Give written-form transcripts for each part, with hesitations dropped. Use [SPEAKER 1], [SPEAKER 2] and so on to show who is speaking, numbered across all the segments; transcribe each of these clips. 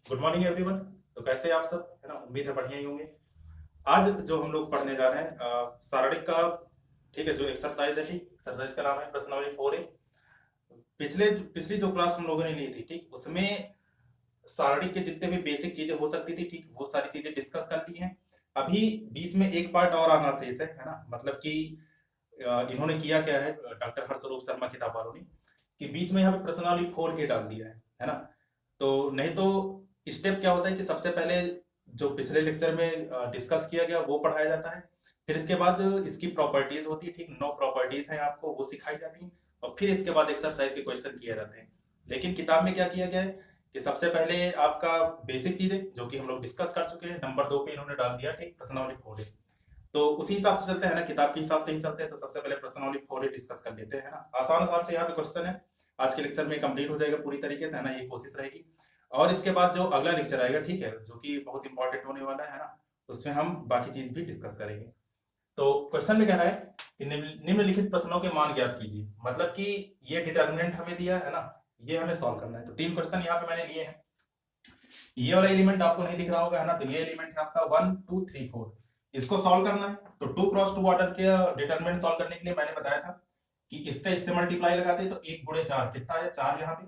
[SPEAKER 1] Good morning everyone. तो कैसे हैं आप सब, है ना। उम्मीद है बढ़िया ही होंगे। आज जो हम लोग पढ़ने जा रहे हैं शारीरिक का, ठीक है, जो एक्सरसाइज है, ठीक, एक्सरसाइज का नाम है पर्सनालिटी 4A। पिछली जो क्लास हम लोगों ने ली थी, ठीक, उसमें शारीरिक के जितने भी बेसिक चीजें हो सकती थी, ठीक, वो सारी चीजें डिस्कस कर ली हैं। अभी बीच में एक पार्ट और आना शेष है ना। मतलब कि इन्होंने किया क्या है, डॉक्टर हर्षरूप शर्मा किताब वालों ने, कि बीच में यहाँ पे पर्सनालिटी 4A डाल दिया है ना। तो नहीं तो स्टेप क्या होता है कि सबसे पहले जो पिछले लेक्चर में डिस्कस किया गया वो पढ़ाया जाता है। फिर इसके बाद इसकी प्रॉपर्टीज होती है, ठीक, 9 प्रॉपर्टीज हैं आपको, वो सिखाई जाती हैं। और फिर इसके बाद एक्सरसाइज के क्वेश्चन किए जाते हैं। लेकिन किताब में क्या किया गया है कि सबसे पहले आपका बेसिक चीजें जो कि हम लोग डिस्कस कर चुके हैं, नंबर 2 पे इन्होंने डाल दिया, ठीक, पर्सनालिटी 4A। तो उसी हिसाब से चलते हैं ना, किताब के हिसाब से ही चलते हैं। तो सबसे पहले पर्सनालिटी 4A डिस्कस कर लेते हैं ना। आसान आसान से यहाँ पे क्वेश्चन है, आज के लेक्चर में कंप्लीट हो जाएगा पूरी तरीके से, है ना, ये कोशिश रहेगी। और इसके बाद जो अगला लेक्चर आएगा, ठीक है, जो कि बहुत इंपॉर्टेंट होने वाला है ना, उसमें हम बाकी चीज भी डिस्कस करेंगे। तो क्वेश्चन में कह रहा है कि निम्नलिखित प्रश्नों के मान ज्ञात कीजिए। मतलब कि ये डिटर्मिनेंट हमें दिया है ना, ये हमें सॉल्व करना है। तो 3 क्वेश्चन यहाँ पे मैंने लिए हैं। ये वाला एलिमेंट आपको नहीं दिख रहा होगा, है ना। तो ये एलिमेंट है आपका 1 2 3 4। इसको सॉल्व करना है। तो 2 क्रॉस 2 ऑर्डर के डिटरमिनेंट सॉल्व करने के लिए मैंने बताया था कि इसका इससे मल्टीप्लाई लगाते हैं, तो 1 गुणे 4 कितना आया, 4 यहाँ पे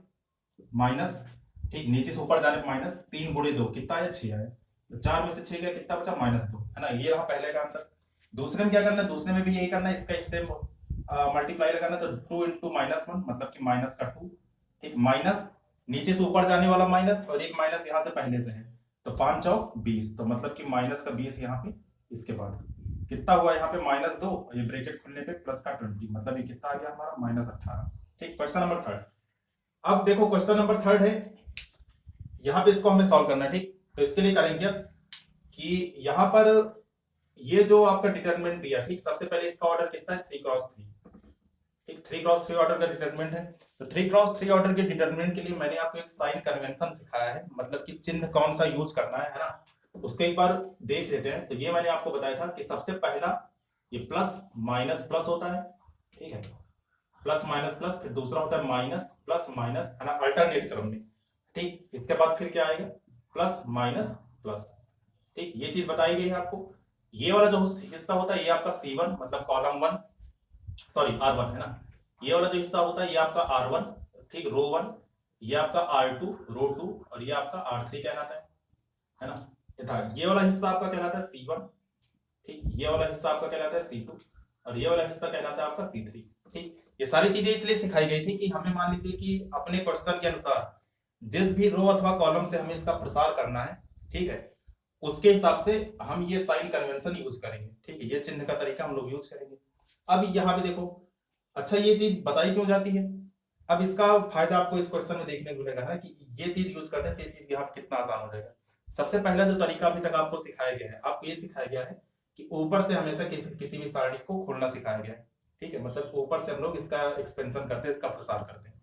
[SPEAKER 1] माइनस, ठीक, नीचे से ऊपर जाने पर माइनस, 3 गुणे 2 कितना आया, 6 आया। तो 4 में से 6 गया, कितना बचा, -2, है ना। ये रहा पहले का आंसर। दूसरे में क्या करना है, दूसरे में भी यही करना है, इसका इससे मल्टीप्लाई लगाना। तो 2 इंटू -1 मतलब कि माइनस का 2, ठीक, माइनस नीचे से ऊपर जाने वाला माइनस, और एक माइनस यहाँ से पहले से है। तो 5 चौक 20, तो मतलब कि माइनस का 20 यहाँ पे। इसके बाद कितना हुआ यहाँ पे, -2, ये ब्रैकेट खुलने पे प्लस का 20, मतलब ये कितना आ गया हमारा, -18। ठीक, क्वेश्चन नंबर 3। अब देखो क्वेश्चन नंबर 3 है, यहाँ पे इसको हमें सॉल्व करना है, ठीक। तो इसके लिए करेंगे अब कि यहाँ पर ये जो आपका डिटरमिनेंट दिया, ठीक, सबसे पहले इसका ऑर्डर कितना है, 3 क्रॉस 3, ठीक, 3 क्रॉस 3 ऑर्डर का डिटरमिनेंट है। तो 3 क्रॉस 3 ऑर्डर के डिटरमिनेंट के लिए मैंने आपको एक साइन कन्वेंशन सिखाया है, मतलब कि चिन्ह कौन सा यूज करना है ना। उसको एक बार देख लेते हैं। तो ये मैंने आपको बताया था कि सबसे पहला ये प्लस माइनस प्लस होता है, ठीक है, प्लस माइनस प्लस। फिर दूसरा होता है माइनस प्लस माइनस, है ना, अल्टरनेट क्रम में, ठीक। इसके बाद फिर क्या आएगा, प्लस माइनस प्लस, ठीक, ये चीज बताई गई है आपको। ये वाला जो हिस्सा होता है ये आपका C1 मतलब कॉलम 1, सॉरी R1, है ना। ये वाला जो हिस्सा होता है ये आपका R1, ठीक, रो 1। ये आपका R2 रो 2, और ये आपका R3 कहलाता है ना। तथा ये वाला हिस्सा आपका कहलाता है C1, ठीक, ये वाला हिस्सा आपका कहलाता है C2, और ये वाला हिस्सा कहलाता है आपका C3, ठीक। ये सारी चीजें इसलिए सिखाई गई थी कि हमें मान लीजिए कि अपने क्वेश्चन के अनुसार जिस भी रो अथवा कॉलम से हमें इसका प्रसार करना है, ठीक है, उसके हिसाब से हम ये साइन कन्वेंशन यूज करेंगे, ठीक है, ये चिन्ह का तरीका हम लोग यूज करेंगे। अब यहाँ पे देखो, अच्छा ये चीज बताई क्यों जाती है। अब इसका फायदा आपको इस क्वेश्चन में देखने को मिलेगा है कि ये चीज यूज करने से ये चीज यहाँ कितना आसान हो जाएगा। सबसे पहला जो तरीका अभी तक आपको सिखाया गया है, आपको ये सिखाया गया है कि ऊपर से हमेशा किसी भी सारणी को खोलना सिखाया गया है, ठीक है। मतलब ऊपर से हम लोग इसका एक्सपेंशन करते हैं, इसका प्रसार करते हैं।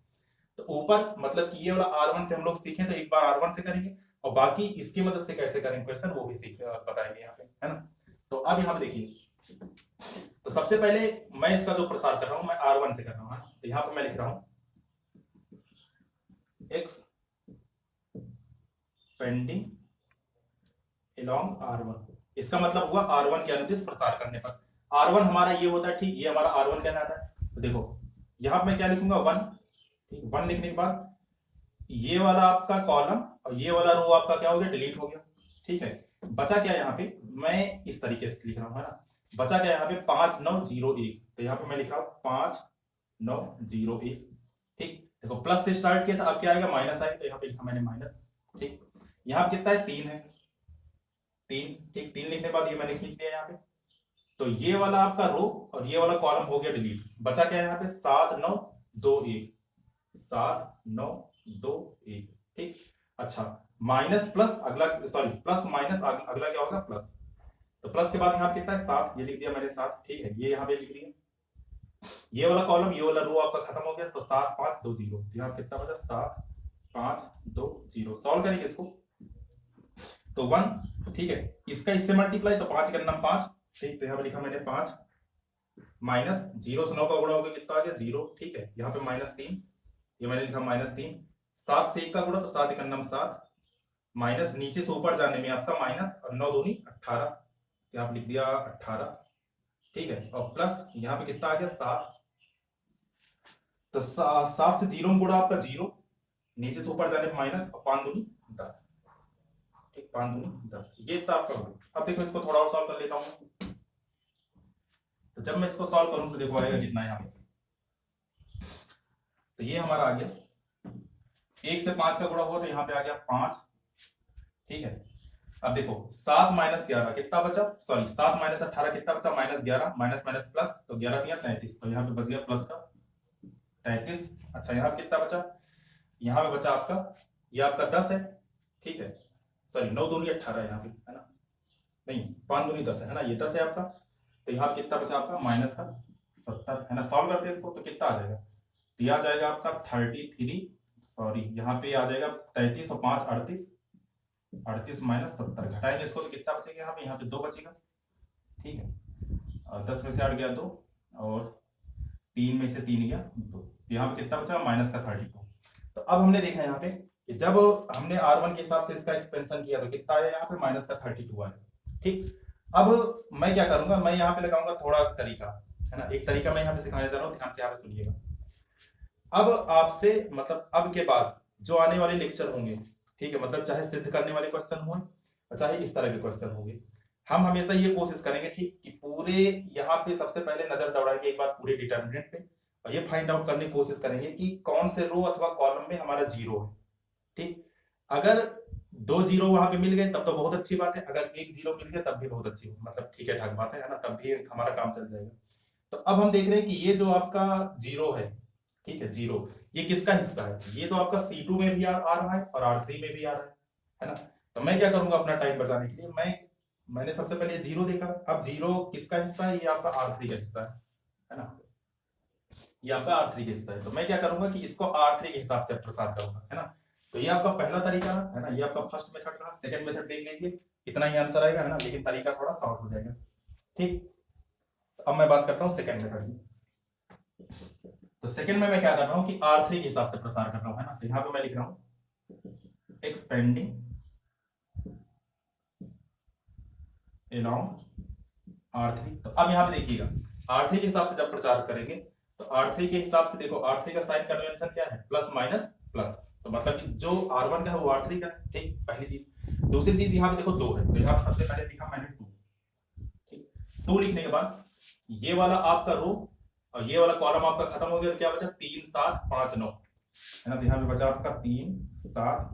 [SPEAKER 1] तो ऊपर मतलब कि ये वाला R1 से हम लोग सीखें तो एक बार R1 से करेंगे, और बाकी इसकी मदद से कैसे करेंगे क्वेश्चन वो भी सीख बताएंगे यहाँ पे, है ना। तो अब यहाँ पे देखिए, तो सबसे पहले मैं इसका जो प्रसार कर रहा हूं मैं R1 से कर रहा हूं, है ना। तो यहाँ पे मैं लिख रहा हूं x पेंडिंग along R1। इसका मतलब हुआ R1 के अनुदिश प्रसार करने पर। R1 हमारा ये होता है, ठीक, ये हमारा R1 कहलाता है। तो देखो यहाँ पे मैं क्या लिखूंगा, 1, ठीक, 1 लिखने के बाद ये वाला आपका कॉलम और ये वाला रो आपका क्या हो गया, डिलीट हो गया, ठीक है। बचा क्या यहाँ पे, मैं इस तरीके से लिख रहा हूँ, है ना। बचा क्या यहाँ पे, 5901। तो यहाँ पे मैं लिख रहा हूँ 5901, ठीक। देखो प्लस से स्टार्ट किया था, अब क्या आएगा, माइनस आएगा। तो यहाँ पे लिखा मैंने माइनस, ठीक। यहाँ पे कितना है, 3 है, 3, ठीक, 3 लिखने के बाद ये मैंने खींच लिया यहाँ पे। तो ये वाला आपका रो और ये वाला कॉलम हो गया डिलीट। बचा क्या है यहाँ पे, 7921, 7921, ठीक। अच्छा, माइनस प्लस अगला, सॉरी प्लस माइनस अगला क्या होगा, प्लस। तो प्लस के बाद यहाँ कितना है, 7, ये लिख दिया मैंने 7, ठीक है, ये यहाँ पे लिख दिया। ये वाला कॉलम ये वाला रो आपका खत्म हो गया। तो 7520, यहाँ कितना बचा, 7520। सॉल्व करेंगे इसको तो 1, ठीक है, इसका इससे मल्टीप्लाई, तो 5 का नाम 5, ठीक। तो यहाँ पे लिखा मैंने 5, माइनस 0 से 9 का गुणा हो गया, कितना आ गया, 0, ठीक है। यहाँ पे -3, ये मैंने लिखा -3। 7 से 1 का गुणा, तो 7 का नाम 7, माइनस नीचे से ऊपर जाने में आपका माइनस, और 9 दूनी 18, तो आप लिख दिया 18, ठीक है, और प्लस यहाँ पे कितना आ गया 7, तो 7 से 0 में गुणा आपका 0, नीचे से ऊपर जाने पे माइनस, और 5 दूनी 10, ठीक, 5 दूनी 10, ये था आपका गुण। अब देखो इसको थोड़ा और सॉल्व कर लेता हूँ। तो जब मैं इसको सॉल्व करूँ तो देखो आएगा कितना यहाँ पे, तो ये हमारा आ गया 1 से 5 का गुणा हुआ, तो यहाँ पे आ गया 5, ठीक है। अब देखो 7 माइनस 11 कितना बचा, सॉरी 7 माइनस 18 कितना बचा, माइनस 11, माइनस माइनस प्लस, तो 11 दिया 33, तो यहाँ पे बच गया प्लस का 33। अच्छा यहाँ पे कितना बचा, यहाँ पे बचा आपका, ये आपका 10 है, ठीक है, सॉरी 9 दूनी 18 यहाँ पे है ना, नहीं 5 दूनी 10 है ना, ये 10 है आपका, तो यहाँ पे कितना बचा आपका माइनस का 70 है ना। सॉल्व करते हैं इसको तो कितना आ जाएगा, ये आ जाएगा आपका 33, सॉरी यहाँ पे आ जाएगा 33 और 5 38, 38 माइनस 70, घटाएंगे इसको तो कितना बचेगा यहाँ पे 2 बचेगा, ठीक है, और 10 में से 8 गया 2, और 3 में से 3 गया 2, यहाँ पे कितना बचा माइनस का 32। तो अब हमने देखा यहाँ पे कि जब हमने R1 के हिसाब से इसका एक्सपेंशन किया तो कितना आया यहाँ पे माइनस का 32 आया, ठीक। अब मैं क्या करूंगा, मैं यहाँ पे लगाऊंगा थोड़ा तरीका, है ना, एक तरीका मैं यहाँ पे सिखाने जा रहा हूँ, ध्यान से यहाँ पे सुनिएगा। अब आपसे मतलब अब के बाद जो आने वाले लेक्चर होंगे, ठीक है, मतलब चाहे सिद्ध करने वाले क्वेश्चन हो और चाहे इस तरह के क्वेश्चन होंगे, हम हमेशा ये कोशिश करेंगे, ठीक, कि पूरे यहाँ पे सबसे पहले नजर दौड़ाएंगे एक बार पूरे डिटर्मिनेंट पे, और ये फाइंड आउट करने की कोशिश करेंगे कि कौन से रो अथवा कॉलम में हमारा जीरो है, ठीक। अगर 2 जीरो वहां पे मिल गए तब तो बहुत अच्छी बात है, अगर 1 जीरो मिल गया तब भी बहुत अच्छी, मतलब ठीक है ठाक बात है ना, तब भी हमारा काम चल जाएगा। तो अब हम देख रहे हैं कि ये जो आपका जीरो है, ठीक है, जीरो, ये किसका हिस्सा है, ये तो आपका C2 में भी आ रहा है और R3 में भी आ रहा है ना। तो मैं क्या करूंगा अपना टाइम बचाने के लिए, मैंने सबसे पहले जीरो देखा, अब जीरो किसका हिस्सा है, ये आपका R3 का हिस्सा है ना, ये आपका R3 का हिस्सा है। तो मैं क्या करूंगा कि इसको R3 के हिसाब से प्रसार करूंगा, है ना। तो ये आपका पहला तरीका है ना, ये आपका फर्स्ट मेथड रहा। सेकंड मेथड देख लीजिए, इतना ही आंसर आएगा, है ना, लेकिन तरीका थोड़ा शॉर्ट हो जाएगा, ठीक। अब मैं बात करता हूँ सेकंड मेथड की। तो सेकंड में मैं क्या कर रहा हूं कि R3 के हिसाब से प्रसार कर रहा हूं, है ना। तो यहां पे मैं लिख रहा हूं एक्सपेंडिंग अलोंग R3। तो अब यहां पे देखिएगा R3 के हिसाब से जब प्रचार करेंगे तो R3 के हिसाब से देखो R3 का साइन कन्वेंशन क्या है, प्लस माइनस प्लस, तो मतलब कि जो R1 का है वो R3 का है, ठीक, पहली चीज। दूसरी चीज यहाँ पे देखो 2 है, तो यहाँ सबसे पहले लिखा मैंने 2, ठीक। 2 लिखने के बाद ये वाला आपका रो और ये वाला कॉलम आपका खत्म हो गया, तो क्या बचा 3 7 5 9, है ना। तो यहाँ पे बचा आपका 3 7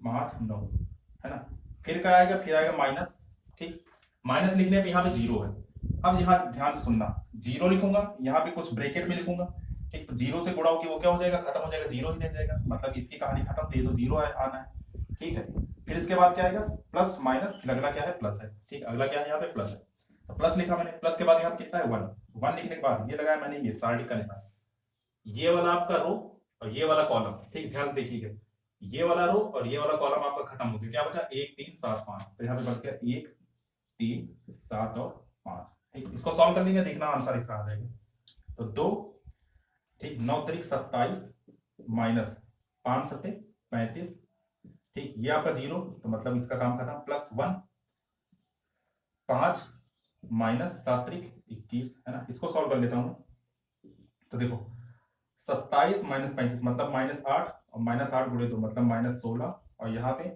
[SPEAKER 1] 5 9, है ना। फिर क्या आएगा, फिर आएगा माइनस, ठीक। माइनस लिखने पे यहाँ पे जीरो है। अब यहाँ ध्यान से सुनना, जीरो लिखूंगा, यहाँ पे कुछ ब्रैकेट में लिखूंगा, ठीक। तो जीरो से गुणा होगी वो क्या हो जाएगा, खत्म हो जाएगा, जीरो ही रह जाएगा, मतलब इसकी कहानी खत्म, तो ये तो जीरो आना है, ठीक है। फिर इसके बाद क्या आएगा, प्लस माइनस, फिर अगला क्या है, प्लस है, ठीक। अगला क्या है, यहाँ पे प्लस है, तो प्लस लिखा मैंने। प्लस के बाद यहाँ पे कितना है 1, 1 लिखने के बाद ये लगाया मैंने, ये सारणी का निशान, ये वाला आपका रो और ये वाला कॉलम, ठीक, ध्यान से देखिएगा, ये वाला रो और ये वाला कॉलम आपका खत्म हो गया, क्या बचा 1 3 7 5, तो यहाँ पे बच गया 1 3 7 और 5, ठीक। इसको सॉल्व कर लेंगे, देखना आंसर इसका आ जाएगा, तो 2, ठीक, 9 3 27 माइनस 5 7 35, ठीक, ये आपका जीरो, तो मतलब इसका काम खत्म, प्लस 1 5 माइनस 7 3 21, है ना। इसको सॉल्व कर लेता हूं, तो देखो 27 माइनस 35 मतलब माइनस 8, और माइनस 8 गुणे 2 मतलब माइनस 16, और यहाँ पे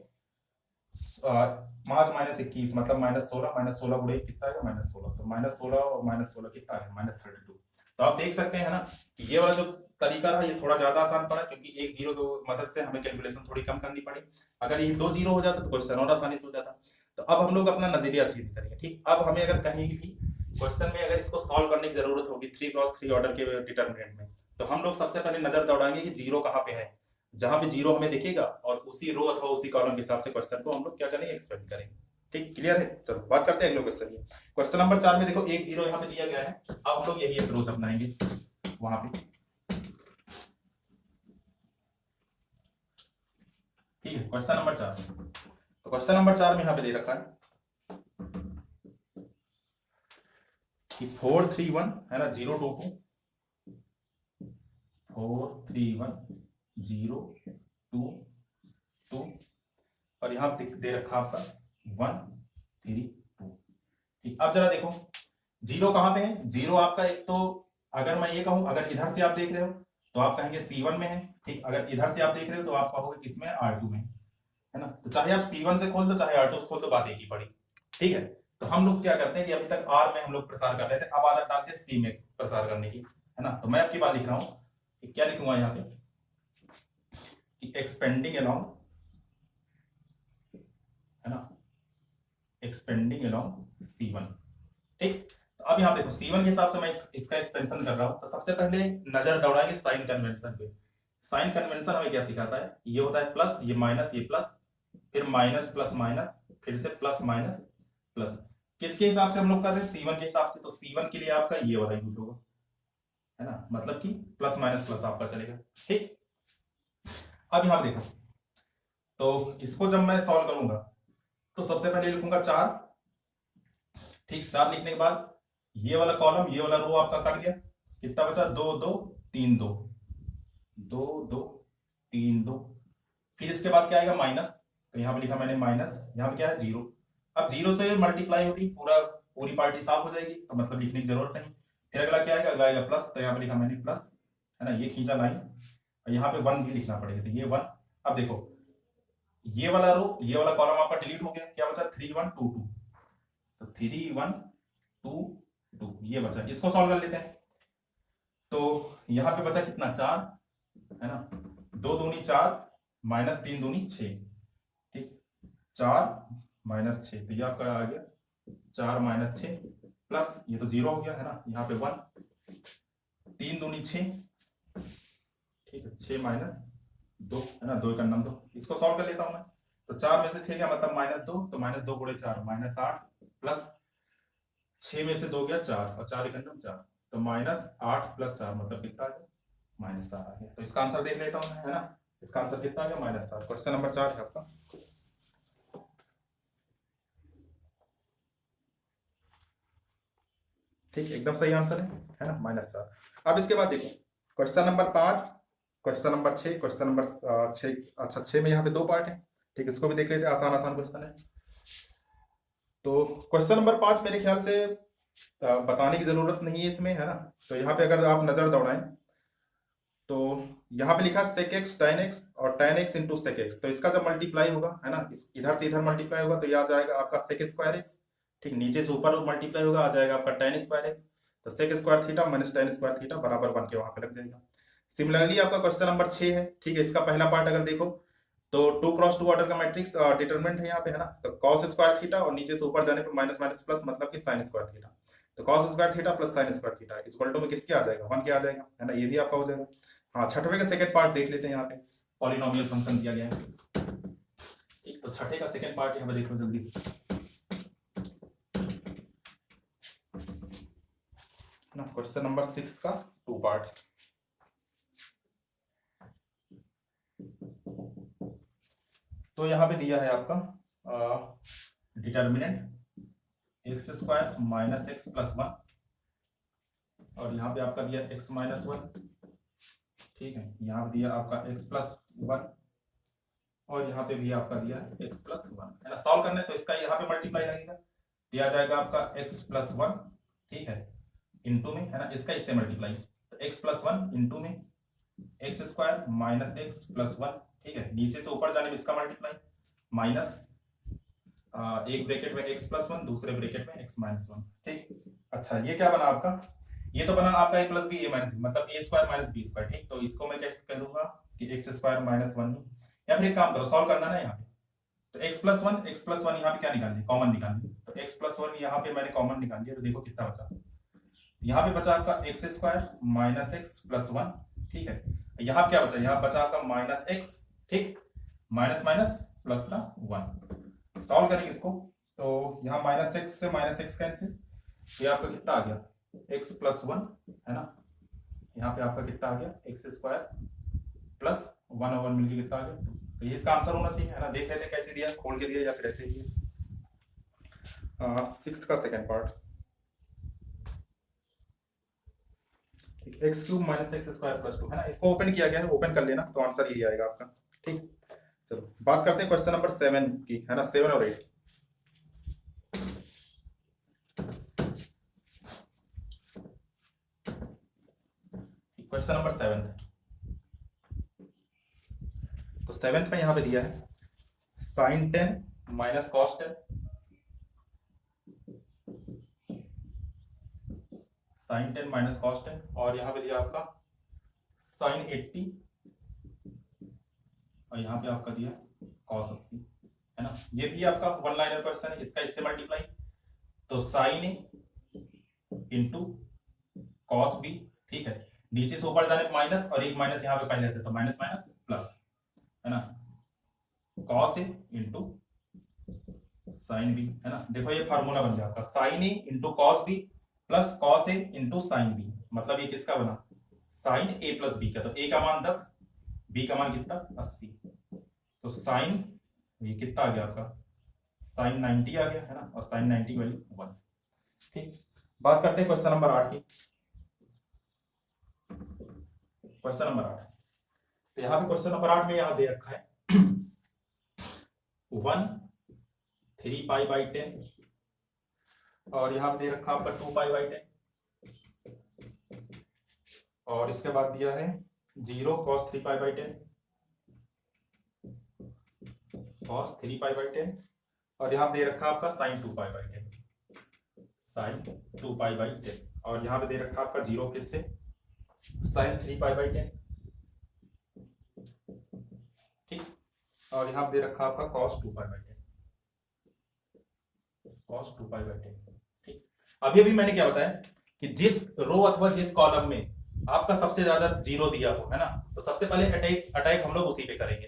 [SPEAKER 1] 5 माइनस 21 मतलब माइनस 16 गुणे कितना है माइनस 16, तो माइनस 16 और माइनस 16 कितना है माइनस 32। तो आप देख सकते हैं ना कि ये वाला जो तरीका रहा ये थोड़ा ज्यादा आसान पड़ा, क्योंकि एक जीरो की मदद से हमें कैलकुलेशन थोड़ी कम करनी पड़ी। अगर ये 2 जीरो हो जाता तो क्वेश्चन और आसानी से हो जाता। तो अब हम लोग अपना नजरिया चेंज करेंगे, ठीक। अब हमें अगर कहीं भी क्वेश्चन में अगर इसको सॉल्व करने की जरूरत होगी 3x3 ऑर्डर के डिटरमिनेंट में, तो हम लोग सबसे पहले नजर दौड़ाएंगे कि जीरो कहाँ पे है। जहां पे जीरो हमें दिखेगा और उसी रो अथवा उसी कॉलम के हिसाब से क्वेश्चन को हम लोग क्या करेंगे, एक्सपेंड करेंगे, ठीक। क्लियर है, चलो बात करते हैं अगले क्वेश्चन की। क्वेश्चन नंबर 4 में देखो 1 0 यहाँ पे दिया गया है, अब हम लोग यही अप्रोच अपनाएंगे वहां पे, ठीक है। क्वेश्चन नंबर 4, तो क्वेश्चन नंबर 4 में यहाँ पे दे रखा है कि 4 3 1 है ना 0 2 2, 4 3 1 0 2 2, और यहाँ दे रखा आपका 1 3 2। ठीक, अब जरा देखो जीरो कहाँ पे है। जीरो आपका एक तो अगर मैं ये कहूं, अगर इधर से आप देख रहे हो तो आप कहेंगे C1 में है। ठीक, अगर इधर से आप देख रहे हो तो आप कहोगे किसमें, R2 में, है ना। तो चाहे आप C1 से खोल दो चाहे R2 से खोल दो, बात एक ही पड़ी। ठीक है, तो हम लोग क्या करते हैं कि अभी तक R में हम लोग प्रसार कर रहे थे, अब आदत डालते हैं C में प्रसार करने की, है ना। तो मैं आपकी बात लिख रहा हूँ, क्या लिखूंगा यहाँ पे कि एक्सपेंडिंग अलोंग, है ना, एक्सपेंडिंग अलोंग C1। ठीक, तो अब यहाँ देखो C1 के हिसाब से मैं इसका एक्सपेंशन कर रहा हूं, तो सबसे पहले नजर दौड़ाएंगे साइन कन्वेंशन पे। साइन कन्वेंशन हमें क्या सिखाता है, ये होता है प्लस, ये माइनस, ये प्लस, फिर माइनस प्लस माइनस, फिर से प्लस माइनस प्लस। किसके हिसाब से हम लोग कर रहे हैं, C1 के हिसाब से। तो C1 के लिए आपका ये वाला यूज होगा, है ना, मतलब कि प्लस माइनस प्लस आपका चलेगा। ठीक, अब यहां देखो, तो इसको जब मैं सॉल्व करूंगा तो सबसे पहले लिखूंगा 4। ठीक, 4 लिखने के बाद ये वाला कॉलम, ये वाला रो आपका कट गया, कितना बचा, 2 2 3 2, 2 2 3 2। फिर इसके बाद क्या आएगा, माइनस, तो यहाँ पे लिखा मैंने माइनस, यहाँ पे क्या है, जीरो। अब जीरो से मल्टीप्लाई होती पूरी पार्टी साफ हो जाएगी, तो मतलब लिखने की जरूरत नहीं। फिर अगला क्या आएगा, अगला आएगा प्लस, तो यहाँ पे लिखा मैंने प्लस, है ना, ये खींचा लाइन, और यहाँ पे 1 भी लिखना पड़ेगा, तो ये 1। अब देखो ये वाला रो, ये वाला कॉलम आपका डिलीट हो गया, क्या बचा, 3 1 2 2, तो 3 1 2 2 ये बचा। इसको सॉल्व कर लेते हैं, तो यहाँ पे बचा कितना, 4, है ना, 2 दूनी 4, माइनस 3 दूनी 6। ठीक, 4 माइनस 6, तो ये आपका आ गया 4 माइनस 6 प्लस, ये तो जीरो हो गया, है ना, यहाँ पे 1, 3 दूनी 6, ठीक है, 6 माइनस 2, है ना, 2 का नाम 2। इसको सॉल्व कर लेता हूं मैं, तो 4 में से 6 गया मतलब माइनस 2, तो माइनस 2 गुणे 4 माइनस 8, प्लस 6 में से 2 गया 4, और 4 एक 4, तो माइनस 8 प्लस 4 मतलब कितना आ गया, माइनस 4 आ गया। तो इसका आंसर देख लेता हूं मैं, है ना, इसका आंसर कितना आ गया, माइनस 4। क्वेश्चन नंबर 4 है आपका। ठीक, एकदम सही आंसर है ना, माइनस 4। अब इसके बाद देखो question number 5, question number 6, question number 6। अच्छा 6 में यहाँ पे 2 पार्ट है। ठीक, इसको भी देख लेते हैं, आसान आसान क्वेश्चन है। तो क्वेश्चन नंबर 5 मेरे ख्याल से बताने की जरूरत नहीं है इसमें, है ना। तो यहाँ पे अगर आप नजर दौड़ाएं तो यहाँ पे लिखा sec x tan x और tan x into sec x, तो इसका जब मल्टीप्लाई होगा, है ना, इधर से इधर मल्टीप्लाई होगा तो ये आ जाएगा आपका sec स्क्वायर x। ठीक, नीचे से ऊपर मल्टीप्लाई होगा, आ जाएगा आपका tan स्क्वायर x। तो sec square theta minus tan square theta बराबर 1 के वहां पे लग जाएगा। सिमिलरली आपका क्वेश्चन नंबर 6 है। ठीक है, इसका पहला पार्ट अगर देखो तो 2 क्रॉस 2 ऑर्डर का मैट्रिक्स डिटरमिनेंट है यहाँ पे, है ना। तो cos स्क्वायर थीटा और नीचे से ऊपर जाने पर माइनस माइनस प्लस, मतलब कि sin स्क्वायर थीटा। तो cos square theta plus sin square theta equal to में किसके आ जाएगा, 1 के आ जाएगा, है ना। ये भी आपका हो जाएगा। हाँ, छठवें का सेकंड पार्ट देख लेते हैं। यहाँ पे पॉलिनोमियल फंक्शन दिया गया है। ठीक, तो छठे का सेकंड पार्ट यहाँ पे देखो जल्दी ना, क्वेश्चन नंबर 6 का 2 पार्ट। तो यहाँ पे दिया है आपका determinant x square minus x plus 1, और यहाँ पे आपका दिया एक्स माइनस 1। ठीक है, यहाँ पे दिया आपका x प्लस 1, और यहाँ पे भी आपका दिया x प्लस 1, है ना। सॉल्व करने तो इसका यहाँ पे मल्टीप्लाई लगेगा, दिया जाएगा आपका x प्लस 1, ठीक है, इंटू में, है ना, इसका इससे मल्टीप्लाई, तो x प्लस 1 इंटू में x square minus x plus 1, ठीक है, नीचे से ऊपर जाने में इसका मल्टीप्लाई, माइनस एक ब्रैकेट में x प्लस 1, दूसरे ब्रैकेट में x माइनस 1। ठीक, अच्छा ये क्या बना आपका, ये तो बना आपका a plus B A minus B, मतलब a square minus B square. ठीक, तो इसको मैं कैसे कह दूंगा कि एक्स स्क्वायर माइनस 1, या फिर एक काम करो, सॉल्व करना ना यहाँ पे, तो x प्लस 1 यहाँ पे क्या निकाल लिया, कॉमन निकाल लिया, तो x प्लस 1 यहाँ पे मैंने कॉमन निकाल लिया, तो देखो कितना बचा, यहाँ पे बचा आपका x square minus x plus 1, ठीक है, यहाँ क्या बचा, यहाँ बचा आपका माइनस एक्स, ठीक, माइनस माइनस प्लस का 1। सॉल्व करेंगे इसको, तो यहाँ माइनस एक्स से माइनस एक्स कैंसिल, ये आपका कितना आ गया, एक्स प्लस 1, है ना, यहाँ पे आपका कितना आ गया, एक्स स्क्वायर प्लस 1 और 1 मिलकर कितना आ गया, तो ये इसका आंसर होना चाहिए, है ना। देख लेते हैं कैसे दिया, खोल के दिया या फिर ऐसे दिया। 6 का second part, x cube minus x square plus 2, है ना, इसको ओपन किया गया है, ओपन कर लेना तो आंसर यही आएगा आपका। ठीक, चलो बात करते हैं क्वेश्चन नंबर 7 की, है ना, 7 और 8। क्वेश्चन नंबर 7, तो 7th में यहां पे दिया है sin 10 minus cos 10, sin 10 minus cos 10, और यहां पे दिया आपका sin 80, और यहाँ पे आपका दिया cos 80, है ना। ये भी आपका वन लाइनर क्वेश्चन है, इसका इससे मल्टीप्लाई, तो sin A into cos B, ठीक है। नीचे से ऊपर जाने माइनस, और एक माइनस यहाँ पे पहले से, तो माइनस माइनस प्लस, है ना, cos A into sin B, है ना। देखो ये फार्मूला बन गया आपका sin A into cos B plus cos A into sin B, मतलब ये किसका बना, sin A प्लस B का। तो A का मान 10, B का मान कितना 80, तो sin ये कितना आ गया आपका sin 90 आ गया, है ना, और sin 90 की वैल्यू 1। ठीक, बात करते हैं क्वेश्चन नंबर 8 की। क्वेश्चन नंबर 8, तो यहाँ पे क्वेश्चन नंबर 8 में यहाँ दे रखा है 1 3 पाई बाई 10, और यहाँ पे दे रखा आपका 2 पाई बाई 10, और इसके बाद दिया है 0 cos 3 pi by 10, cos 3 pi by 10, और यहाँ पे दे रखा आपका sin 2 pi by 10, sin 2 pi by 10, और यहाँ पे दे रखा आपका 0 फिर से sin 3 पाई बाई 10, ठीक, और यहाँ पे दे रखा आपका cos 2 pi by 10, cos 2 pi by 10, ठीक। अभी मैंने क्या बताया कि जिस रो अथवा जिस कॉलम में आपका सबसे ज्यादा 0 दिया हो, है ना, तो सबसे पहले अटैक हम लोग उसी पे करेंगे।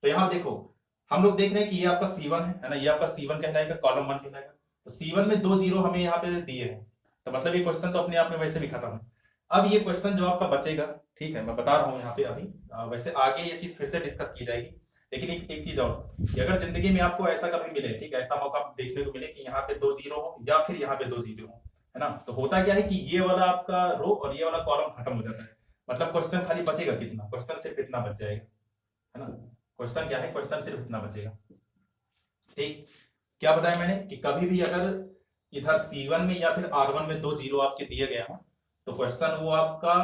[SPEAKER 1] तो यहाँ देखो हम लोग देख रहे हैं कि ये आपका C1 है ना, ये आपका C1 कहलाएगा, कॉलम 1 कहलाएगा। तो C1 में 2 0 हमें यहाँ पे दिए हैं, तो मतलब ये क्वेश्चन तो अपने आप में वैसे भी खत्म है। अब ये क्वेश्चन जो आपका बचेगा, ठीक है, मैं बता रहा हूँ यहाँ पे अभी, वैसे आगे ये चीज फिर से डिस्कस की जाएगी, लेकिन एक चीज और कि अगर जिंदगी में आपको ऐसा कभी मिले, ठीक है, ऐसा मौका देखने को मिले कि यहाँ पे 2 0 हो या फिर यहाँ पे 2 0 हो, है ना, तो होता क्या है कि ये वाला आपका रो और ये वाला कॉलम खत्म हो जाता है, मतलब क्वेश्चन खाली बचेगा कितना, क्वेश्चन सिर्फ इतना बच जाएगा, है ना। क्वेश्चन क्या है, क्वेश्चन सिर्फ इतना बचेगा, ठीक। क्या बताया मैंने कि कभी भी अगर इधर C1 में या फिर R1 में 2 0 आपके दिए गए हो, तो क्वेश्चन वो आपका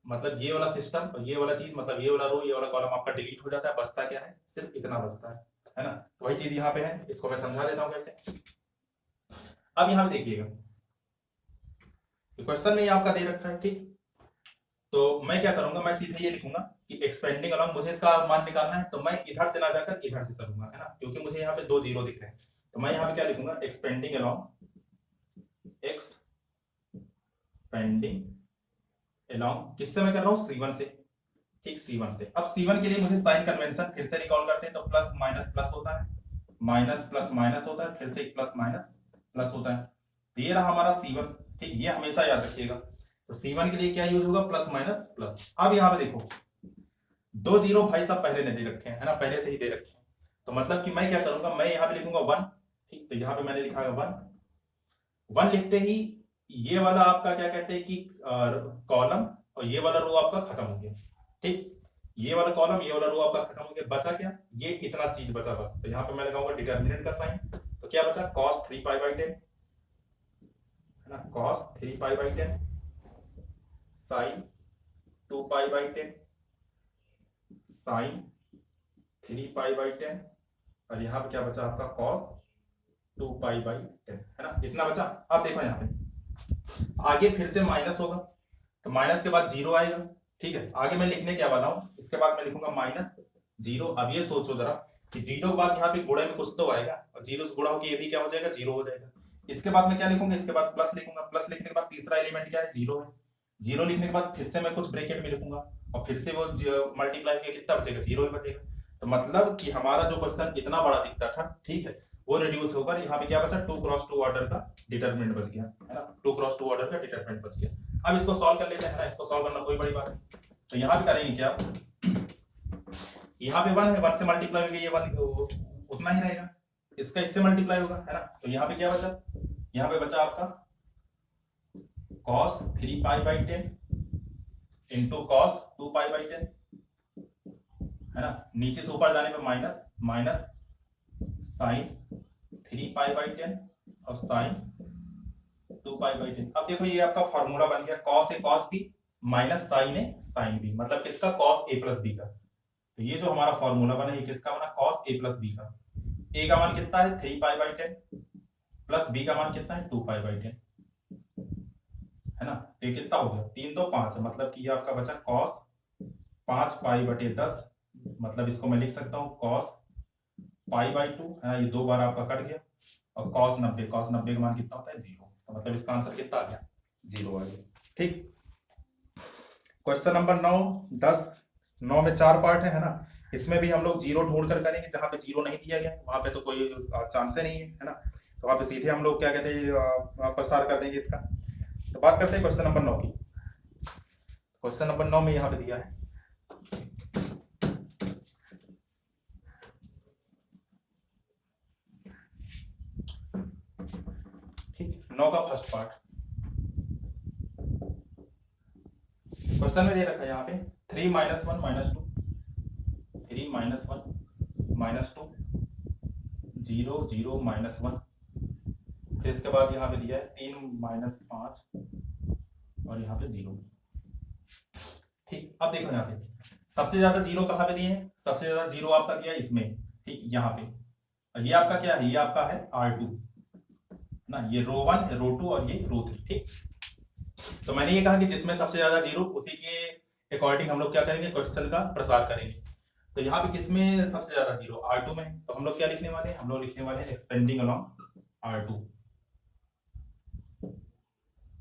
[SPEAKER 1] मतलब ये वाला सिस्टम और ये वाला चीज, मतलब ये वाला रो ये वाला कॉलम आपका डिलीट हो जाता है, बचता क्या है, सिर्फ इतना बचता है ना। तो वही चीज यहाँ पे है, इसको मैं समझा देता हूँ कैसे। अब यहाँ पे देखिएगा क्वेश्चन में ये आपका दे रखा है, ठीक, तो मैं क्या करूंगा, मैं सीधे ये लिखूंगा कि एक्सपेंडिंग अलॉन्ग, मुझे इसका मान निकालना है, तो मैं इधर से ना जाकर इधर से करूंगा, है ना, क्योंकि मुझे यहाँ पे 2 0 दिख रहे हैं। तो मैं यहाँ पे क्या लिखूंगा, एक्सपेंडिंग अलॉन्ग किससे मैं कर रहा हूँ, C1 से, ठीक, C1 से। अब C1 के लिए मुझे साइन कन्वेंशन फिर से रिकॉल करते हैं, तो प्लस माइनस प्लस होता है, माइनस प्लस माइनस होता है, फिर से प्लस माइनस प्लस होता है। तो ये रहा हमारा C1, ठीक, ये हमेशा याद रखिएगा। तो C1 के लिए क्या यूज होगा, प्लस माइनस प्लस। अब यहाँ पे देखो 2 0 भाई साहब पहले ने दे रखे हैं, है ना, पहले से ही दे रखे हैं, तो मतलब कि मैं क्या करूंगा, मैं यहाँ पे लिखूंगा 1, ठीक, तो यहाँ पे मैंने लिखा है 1 लिखते ही ये वाला आपका क्या कहते हैं कि कॉलम और ये वाला रो आपका खत्म हो गया, ठीक, ये वाला कॉलम ये वाला रो आपका खत्म हो गया, बचा क्या, ये इतना चीज बचा बस। तो यहाँ पे मैं लगाऊंगा डिटरमिनेंट का साइन, तो क्या बचा, cos 3 पाई बाई 10, है ना, cos 3 pi by 10, sin 2 pi by 10, sin 3 pi by 10, और यहाँ पे क्या बचा आपका cos 2 पाई बाई 10, है ना, इतना बचा। अब देखो यहाँ पे आगे फिर से माइनस होगा, तो माइनस के बाद 0 आएगा, ठीक है। आगे मैं लिखने क्या वाला हूँ, इसके बाद मैं लिखूंगा -0। अब ये सोचो जरा कि 0 के बाद यहाँ पे गुणे में कुछ तो आएगा, और 0 से गुणा होकर ये भी क्या हो जाएगा, 0 हो जाएगा। इसके बाद मैं क्या लिखूंगा, इसके बाद प्लस लिखूंगा, प्लस लिखने के बाद तीसरा एलिमेंट क्या है, 0 है। 0 लिखने के बाद फिर से मैं कुछ ब्रैकेट में लिखूंगा, और फिर से वो मल्टीप्लाई करके कितना बचेगा, 0 ही बचेगा। तो मतलब कि हमारा जो क्वेश्चन इतना बड़ा दिखता था, ठीक है, वो रिड्यूस होकर यहाँ पे क्या बचा, 2 क्रॉस 2 ऑर्डर का डिटरमिनेंट बच गया, है ना, 2 क्रॉस 2 ऑर्डर का डिटरमिनेंट बच गया। अब इसको सॉल्व कर लेते हैं, ना, इसको सॉल्व करना कोई बड़ी बात नहीं। तो यहाँ पे करेंगे क्या, यहाँ पे 1 है, 1 से मल्टीप्लाई होगी, ये 1 उतना ही रहेगा, इसका इससे मल्टीप्लाई होगा, है ना। तो यहाँ पे क्या बचा, यहाँ पे बचा आपका cos 3 pi by 10 into cos 2 pi by 10, है ना, नीचे से ऊपर जाने पे माइनस माइनस साइन 3π/10 और साइन 2π/10। अब देखो ये आपका फॉर्मूला बन गया, cos A cos B minus sign A sine B, मतलब किसका, कॉस ए प्लस बी का। तो ये जो हमारा फॉर्मूला बना ये किसका बना, कॉस ए प्लस बी का। ए का मान कितना है 3π/10 प्लस बी का मान कितना है 2π/10, है ना। तो ये कितना हो गया 3 2 5, मतलब कि ये आपका बचा कॉस 5π/10, मतलब इसको मैं लिख सकता हूँ कॉस π/2, है ना, ये 2 बार आपका कट गया। और कॉस 90, कॉस 90 का मान कितना होता है 0, तो मतलब इसका आंसर कितना आ गया 0 आ गया। ठीक, क्वेश्चन नंबर 9 10 9 में 4 पार्ट है ना, इसमें भी हम लोग जीरो ढूंढ कर करेंगे, जहां पे जीरो नहीं दिया गया वहां पे तो कोई चांस नहीं है ना, तो वहां पे सीधे हम लोग क्या कहते हैं प्रसार कर देंगे इसका। तो बात करते हैं क्वेश्चन नंबर 9 की। क्वेश्चन नंबर 9 में यहाँ पे दिया है, ठीक, 9 का फर्स्ट पार्ट क्वेश्चन में दे रखा है यहाँ पे 3 - 1 - 2, 3 - 1 - 2 0 0 -1, फिर इसके बाद यहाँ पे दिया है 3 - 5 और यहाँ पे 0। ठीक, अब देखो यहाँ पे सबसे ज्यादा जीरो कहाँ पे दिए हैं, सबसे ज्यादा जीरो आपका दिया है इसमें, ठीक, यहाँ पे। और ये आपका क्या है, ये आपका है R2 ना, ये रो 1 रो 2 और ये रो 3। ठीक, तो मैंने ये कहा कि जिसमें सबसे ज्यादा जीरो उसी के अकॉर्डिंग हम लोग क्या करेंगे, क्वेश्चन का प्रसार करेंगे। तो यहाँ पे किसमें सबसे ज्यादा जीरो, R2 में, तो हम लोग क्या लिखने वाले हैं, हम लोग लिखने वाले हैं एक्सपेंडिंग अलोंग R2,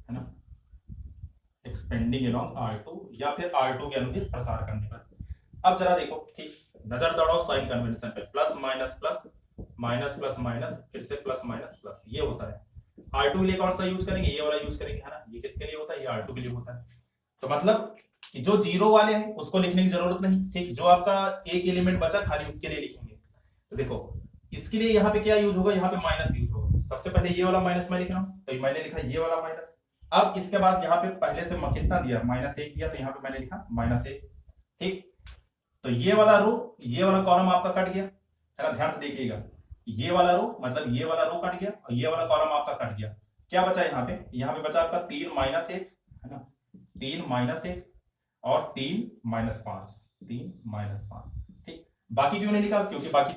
[SPEAKER 1] है ना, एक्सपेंडिंग अलोंग R2 या फिर R2 के अनुदिश प्रसार करने पर। अब जरा देखो, ठीक, नजर दौड़ाओ साइन कन्वेंशन पे, plus minus plus minus plus minus फिर से प्लस माइनस प्लस, ये होता है। R2 के लिए कौन सा यूज करेंगे, ये वाला यूज करेंगे, है ना, ये किसके लिए होता है, ये R2 के लिए होता है। तो मतलब कि जो जीरो वाले हैं उसको लिखने की जरूरत नहीं, ठीक, जो आपका एक एलिमेंट बचा खाली उसके लिए लिखेंगे। तो देखो इसके लिए यहाँ पे क्या यूज होगा, यहाँ पे माइनस यूज होगा। सबसे पहले ये वाला माइनस मैं लिख रहा हूँ, तो मैंने लिखा ये वाला माइनस। अब इसके बाद यहाँ पे पहले से कितना दिया, -1 दिया, तो यहाँ पे मैंने लिखा -1। ठीक, तो ये वाला रो, ये वाला कॉलम आपका कट गया, है ना, ध्यान से देखिएगा, ये वाला रो मतलब ये वाला रो कट गया और ये वाला कॉलम आपका कट गया। क्या बचा यहाँ पे बचा आपका 3 - 1, है ना, 3 - 1 और 3 - 5, 3 - 5। ठीक, बाकी क्यों नहीं लिखा, क्योंकि बाकी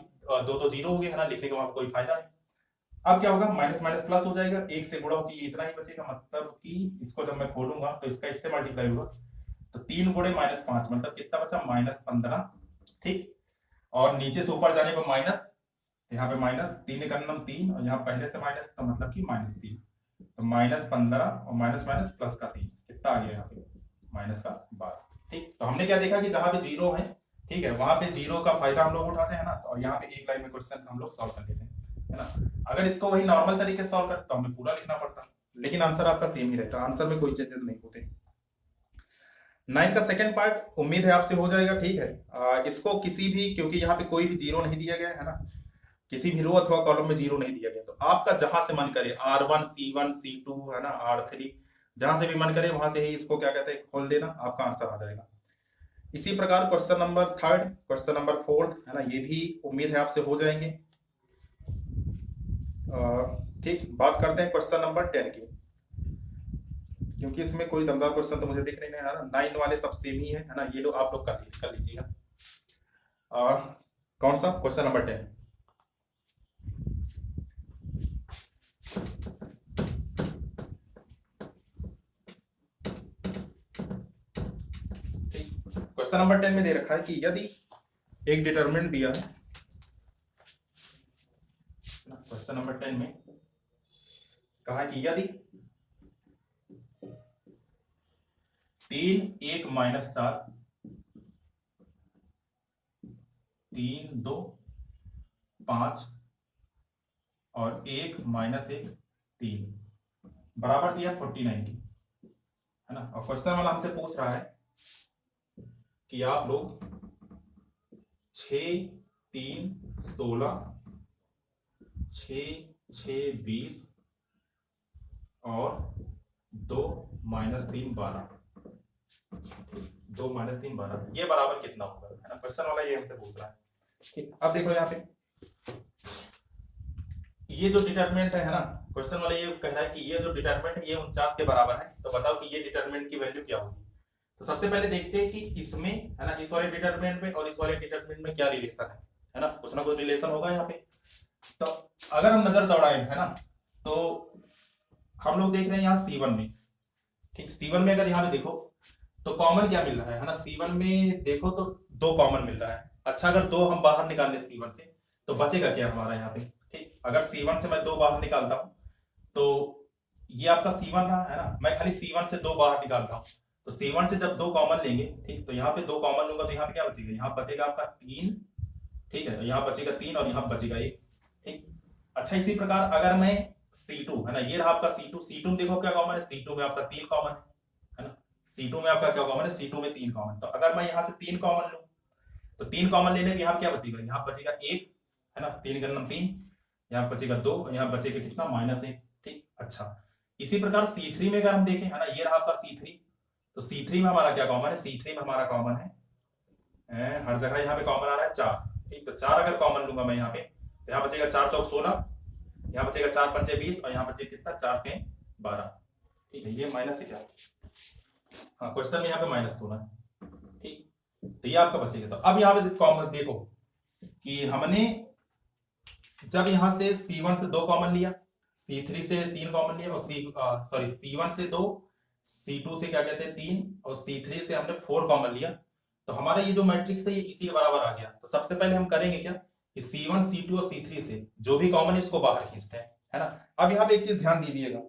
[SPEAKER 1] दो तो जीरो हो गए, है ना, लिखने का कोई फायदा नहीं। अब क्या होगा, माइनस माइनस प्लस हो जाएगा, एक से गुणा होकर इतना ही बचेगा, मतलब कि इसको जब मैं खोलूंगा तो इसका इससे मल्टीप्लाई होगा, तो 3 × -5 मतलब कितना बचा -15। ठीक, और नीचे से ऊपर जाने पर माइनस, यहाँ पे माइनस 3 का नम 3 और यहाँ पहले से माइनस, तो मतलब कि -3, तो -15 और माइनस माइनस प्लस का 3, कितना आ गया यहाँ पे -12। ठीक, तो हमने क्या देखा कि जहां पे जीरो है, ठीक है, वहां पे जीरो का फायदा हम लोग उठाते हैं ना, तो यहाँ पे एक लाइन में क्वेश्चन हम लोग सॉल्व कर लेते हैं, है ना। अगर इसको वही नॉर्मल तरीके से सॉल्व करते तो हमें पूरा लिखना पड़ता, लेकिन आंसर आपका सेम ही रहता, आंसर में कोई चेंजेस नहीं होते। 9 का सेकंड पार्ट उम्मीद है आपसे हो जाएगा, ठीक है। इसको किसी भी, क्योंकि यहाँ पे कोई भी जीरो नहीं दिया गया है ना, किसी भी रो अथवा कॉलम में जीरो नहीं दिया गया, तो आपका जहां से मन करे R1 C1 C2, है ना, R3, जहां से भी मन करे वहां से ही इसको क्या कहते हैं खोल देना, आपका आंसर आ जाएगा। इसी प्रकार क्वेश्चन नंबर 3, क्वेश्चन नंबर 4, है ना, ये भी उम्मीद है आपसे हो जाएंगे। ठीक, बात करते हैं क्वेश्चन नंबर 10 की, क्योंकि इसमें कोई दमदार क्वेश्चन तो मुझे दिख नहीं रहा है, 9 वाले सब सेम ही है ना, ये लोग आप लोग कर लीजिएगा। कौन सा क्वेश्चन नंबर 10, क्वेश्चन नंबर 10 में दे रखा है कि यदि एक डिटरमिनेंट दिया है, क्वेश्चन नंबर 10 में कहा है कि यदि 3 1 -4 3 2 5 और 1 -1 3 बराबर दिया 49 की, है ना। और क्वेश्चन वाला हमसे पूछ रहा है कि आप लोग 6 3 16 6 6 20 और 2 - 3 12 2 - 3 12, ये बराबर कितना होगा, है ना। क्वेश्चन वाला ये हमसे पूछ रहा है। ठीक, अब देखो यहाँ पे ये जो डिटरमिनेंट है ना, क्वेश्चन वाला ये कह रहा है कि ये जो डिटरमिनेंट है ये 49 के बराबर है, तो बताओ कि ये डिटरमिनेंट की वैल्यू क्या होगी। तो सबसे पहले देखते हैं कि इसमें, है ना, इस वाले डिटरमिनेंट में और इस वाले डिटरमिनेंट में क्या रिलेशन है ना, कुछ ना कुछ रिलेशन होगा यहाँ पे। तो अगर हम नजर दौड़ाएं, है ना, तो हम लोग देख रहे हैं यहाँ C1 में, ठीक, C1 में अगर यहाँ पे देखो तो कॉमन क्या मिल रहा है ना, C1 में देखो तो 2 कॉमन मिल रहा है। अच्छा, अगर 2 हम बाहर निकाल ले C1 से तो बचेगा क्या हमारा यहाँ पे। ठीक, अगर C1 से मैं 2 बाहर निकालता हूँ तो ये आपका C1 रहा, है ना। मैं खाली C1 से 2 बाहर निकालता हूँ, तो C1 से जब 2 कॉमन लेंगे, ठीक, तो यहाँ पे 2 कॉमन लूंगा तो यहाँ पे क्या बचेगा, यहाँ बचेगा आपका 3, ठीक है, यहाँ बचेगा 3 और यहाँ बचेगा 1। ठीक, अच्छा, इसी प्रकार अगर मैं C2, है ना, ये रहा आपका C2 में देखो क्या कॉमन है, C2 में आपका 3 कॉमन है ना, C2 में आपका क्या कॉमन है, C2 में 3 कॉमन। तो अगर मैं यहाँ से 3 कॉमन लूं तो 3 कॉमन लेने पे यहाँ क्या बचेगा, यहाँ बचेगा 1, है ना, 3 का 3, यहाँ बचेगा 2 और यहाँ बचेगा कितना, -1। ठीक, अच्छा, इसी प्रकार C3 में अगर हम देखें, है ना, ये रहा आपका C3, तो C3 में हमारा क्या कॉमन है, C3 में हमारा कॉमन है, हर जगह यहाँ पे कॉमन आ रहा है 4। ठीक, तो 4 अगर कॉमन लूंगा मैं यहाँ पे तो यहाँ बचेगा 4 चौक 16, यहाँ बचेगा 4 पंचे 20 और यहाँ बचेगा कितना, 4 के 12। ठीक है, ये माइनस है क्या, हाँ, क्वेश्चन में यहाँ पे -16 है। ठीक, तो ये आपका बचेगा। तो अब यहाँ पे कॉमन देखो कि हमने जब यहाँ से C1 से 2 कॉमन लिया, C3 से 3 कॉमन लिया और C1 से 2, C2 से क्या कहते हैं 3 और C3 से हमने 4 कॉमन लिया, तो हमारा ये जो मैट्रिक्स है ये इसी के बराबर आ गया। तो सबसे पहले हम करेंगे क्या कि C1, C2 और C3 से जो भी कॉमन है इसको बाहर खींचते हैं, है ना। अब यहाँ पे एक चीज ध्यान दीजिएगा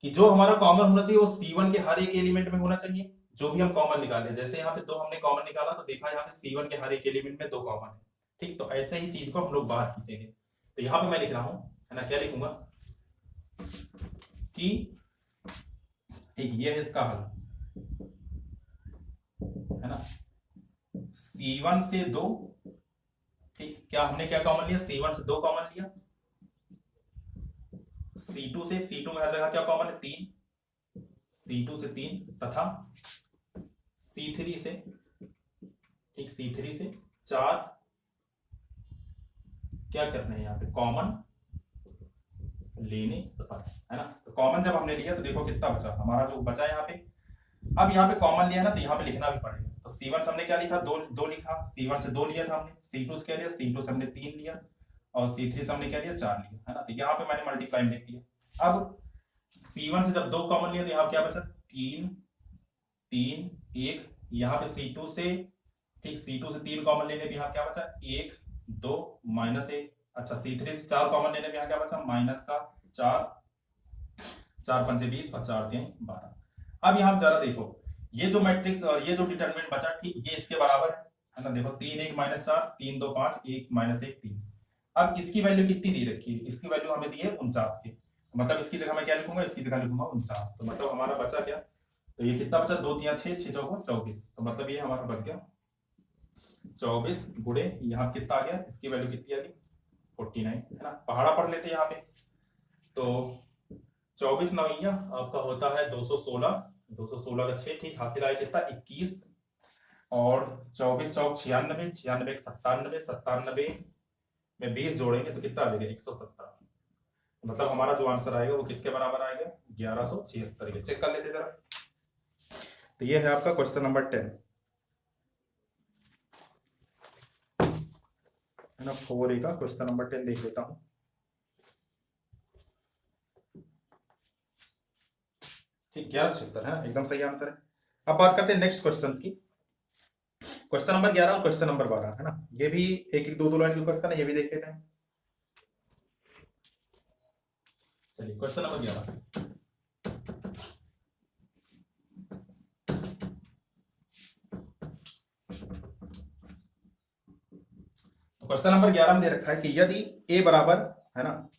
[SPEAKER 1] कि जो हमारा कॉमन होना चाहिए वो C1 के हर एक एलिमेंट में होना चाहिए, जो भी हम कॉमन निकाले। जैसे यहाँ पे 2 हमने कॉमन निकाला तो देखा यहाँ पे C1 के हर एक एलिमेंट में 2 कॉमन है। ठीक, तो ऐसे ही चीज को हम लोग बाहर खींचेंगे। तो यहाँ पे मैं लिख रहा हूं, है ना, क्या लिखूंगा कि ठीक, ये है इसका हल, है ना, C1 से 2, ठीक, क्या हमने क्या कॉमन लिया, C1 से 2 कॉमन लिया, C2 में हर जगह क्या कॉमन है 3, C2 से 3 तथा C3 से, ठीक, C3 से 4 क्या करना है यहाँ पे कॉमन लेने पर, है ना। तो कॉमन जब हमने लिया तो देखो कितना बचा, हमारा जो बचा यहाँ पे। अब यहाँ पे कॉमन लिया ना तो यहाँ पे लिखना भी पड़ेगा। तो C1 से हमने क्या लिखा, 2 लिखा, C1 से 2 लिया था हमने, C2 से क्या लिया, C2 से हमने 3 लिया और C3 से हमने क्या लिया, 4 लिया, है ना। तो यहाँ पे मैंने मल्टीप्लाई लिख दिया। अब C1 से जब 2 कॉमन लिया तो यहाँ क्या बचा, 3 3 1, यहाँ पे C2 से, ठीक, C2 से 3 कॉमन लेने पे यहाँ क्या बचा, 1 2 -1। अच्छा, C3 से 4 कॉमन लेने पे यहाँ क्या बचा, -4, 4 पंचे 20 और 4 3 12। अब यहाँ जरा देखो ये जो मैट्रिक्स और ये जो डिटरमिनेंट बचा, ठीक, ये इसके बराबर है ना। देखो 3 1 -4, 3 2 5, 1 -1 3। अब इसकी वैल्यू कितनी दी रखी है, इसकी वैल्यू हमें दी है 49 की, मतलब इसकी जगह मैं क्या लिखूंगा, इसकी जगह लिखूंगा 49। तो मतलब हमारा बचा क्या, तो ये कितना बचा, 2 3 6 6 चौको 24। तो मतलब ये हमारा बच गया 24 गुणे यहाँ कितना आ गया, इसकी वैल्यू कितनी आ गई 49, है ना। पहाड़ा पढ़ लेते यहाँ पे। तो 24 नवैया आपका होता है 216, 216 का 6, ठीक, हासिल आया कितना 21 और 24 चौक 96, 96 97, 97 में 20 जोड़ेंगे तो कितना आ जाएगा 170। मतलब हमारा जो आंसर आएगा वो किसके बराबर आएगा, 1176 के। चेक कर लेते जरा। तो ये है आपका क्वेश्चन नंबर 10, है ना, 4A का क्वेश्चन नंबर 10 देख लेता हूं। ठीक, 1176 है, एकदम सही आंसर है। अब बात करते हैं नेक्स्ट क्वेश्चंस की। क्वेश्चन नंबर 11 और क्वेश्चन नंबर 12, है ना, ये भी एक एक दो लाइन के क्वेश्चन है, ये भी देख लेते हैं। चलिए क्वेश्चन नंबर 11, क्वेश्चन नंबर 11 में दे रखा है कि यदि a बराबर, है ना,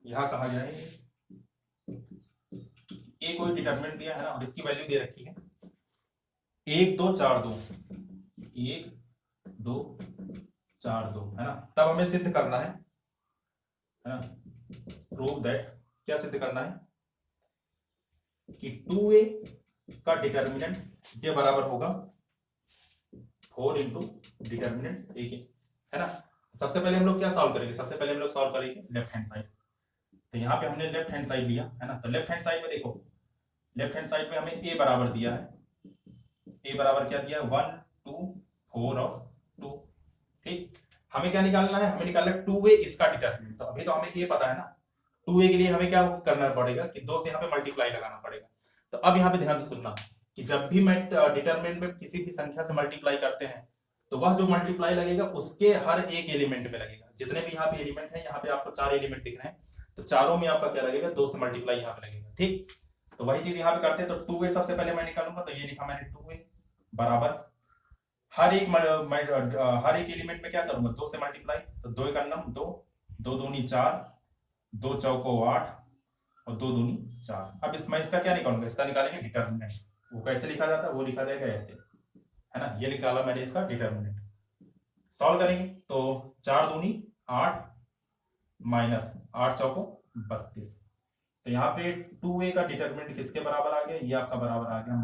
[SPEAKER 1] यहां कहा गया है a कोई डिटरमिनेंट दिया है ना और इसकी वैल्यू दे रखी है 1 2 4 2, 1 2 4 2, है ना। तब हमें सिद्ध करना है ना, प्रूव दैट, क्या सिद्ध करना है कि 2a का डिटर्मिनेंट ये बराबर होगा 4 इंटू डिटर्मिनेंट ए के, है ना। सबसे पहले हम लोग क्या सॉल्व करेंगे, सबसे पहले हम लोग सॉल्व करेंगे लेफ्ट हैंड साइड। तो यहाँ पे हमने लेफ्ट हैंड साइड लिया, है ना। तो लेफ्ट हैंड साइड में देखो, लेफ्ट हैंड साइड में हमें ए बराबर दिया है, ए बराबर क्या दिया है 1 2 4 और 2, ठीक। हमें क्या निकालना है, हमें निकालना है 2a इसका डिटर्मिनेंट। तो अभी तो हमें ये पता है ना, 2a के लिए हमें क्या करना पड़ेगा कि 2 से यहाँ पे मल्टीप्लाई लगाना पड़ेगा। तो अब यहाँ पे ध्यान से सुनना कि जब भी मैं डिटर्मिनेंट में किसी भी संख्या से मल्टीप्लाई करते हैं तो वह जो मल्टीप्लाई लगेगा उसके हर एक एलिमेंट में लगेगा। जितने भी यहाँ पे एलिमेंट है, यहाँ पे आपको 4 एलिमेंट दिख रहे हैं, तो चारों में आपका क्या लगेगा 2 से मल्टीप्लाई यहाँ पे लगेगा, ठीक। तो वही चीज यहाँ पे करते हैं। तो 2a सबसे पहले मैं निकालूंगा, तो ये लिखा मैंने 2a बराबर हर एक एलिमेंट में क्या करूंगा 2 से मल्टीप्लाई। तो 2 का नम 2, 2 दूनी 4, 2 चौको 8 और 2 दूनी 4। अब इसमें इसका क्या निकालूंगा, इसका निकालेंगे डिटर्मिनेंट। वो कैसे लिखा जाता है, वो लिखा जाएगा ऐसे, है ना। ये निकाला मैंने इसका डिटर्मिनेंट। सॉल्व करेंगे तो 4 दूनी 8 माइनस 8 चौको 32। तो यहाँ पे 2a का डिटर्मिनेंट किसके बराबर आ गया, ये आपका बराबर आ गया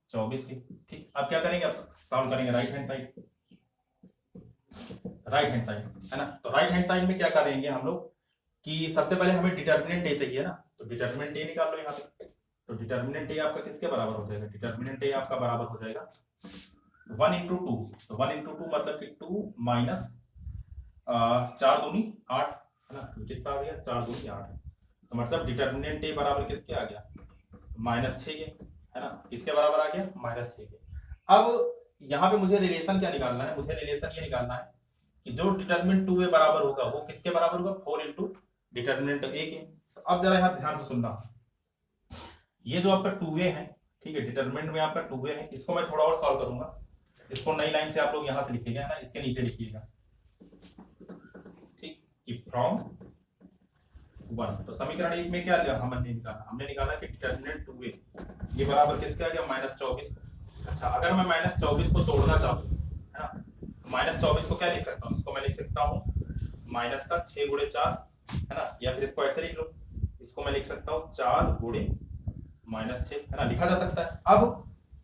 [SPEAKER 1] -24 के, ठीक। अब क्या करेंगे, अब सॉल्व करेंगे right hand side, right hand side, है ना। तो राइट हैंड साइड में क्या करेंगे हम लोग कि सबसे पहले हमें डिटर्मिनेंट ए चाहिए ना, तो डिटर्मिनेंट ए निकाल लो यहाँ पे। तो डिटर्मिनेंट ए आपका किसके बराबर हो जाएगा, डिटर्मिनेंट ए आपका बराबर हो जाएगा 1 इंटू 2। तो 1 इंटू 2 मतलब कि 2 माइनस 4 दूनी 8, है ना। तो कितना आ गया 4 दूनी 8। तो मतलब डिटर्मिनेंट ए बराबर किसके आ गया -6 के, है ना। किसके बराबर आ गया -6 के। अब यहाँ पे मुझे रिलेशन क्या निकालना है, मुझे रिलेशन ये निकालना है कि जो डिटर्मिनेंट 2a बराबर होगा वो किसके बराबर होगा 4 इंटू डिटर्मिनेंट a के। तो अब जरा यहाँ ध्यान से सुनना, ये जो आपका 2a है, ठीक है, डिटर्मिनेंट में आपका 2a है, इसको मैं थोड़ा और सॉल्व करूंगा। इसको नई लाइन से आप लोग यहाँ से लिखिएगा, है ना, इसके नीचे लिखिएगा, ठीक, कि फ्रॉम 1। तो समीकरण 1 में क्या लिया हमने निकाला, हमने निकाला कि डिटर्मिनेंट 2a ये बराबर किसके आ गया -24। अच्छा, अगर मैं -24 को तोड़ना चाहूँ, है ना, -24 को क्या लिख सकता हूँ, इसको मैं लिख सकता हूँ माइनस का 6 गुणे 4, है ना, या फिर इसको ऐसे लिख लो, इसको मैं लिख सकता हूँ 4 गुणे -6, है ना, लिखा जा सकता है। अब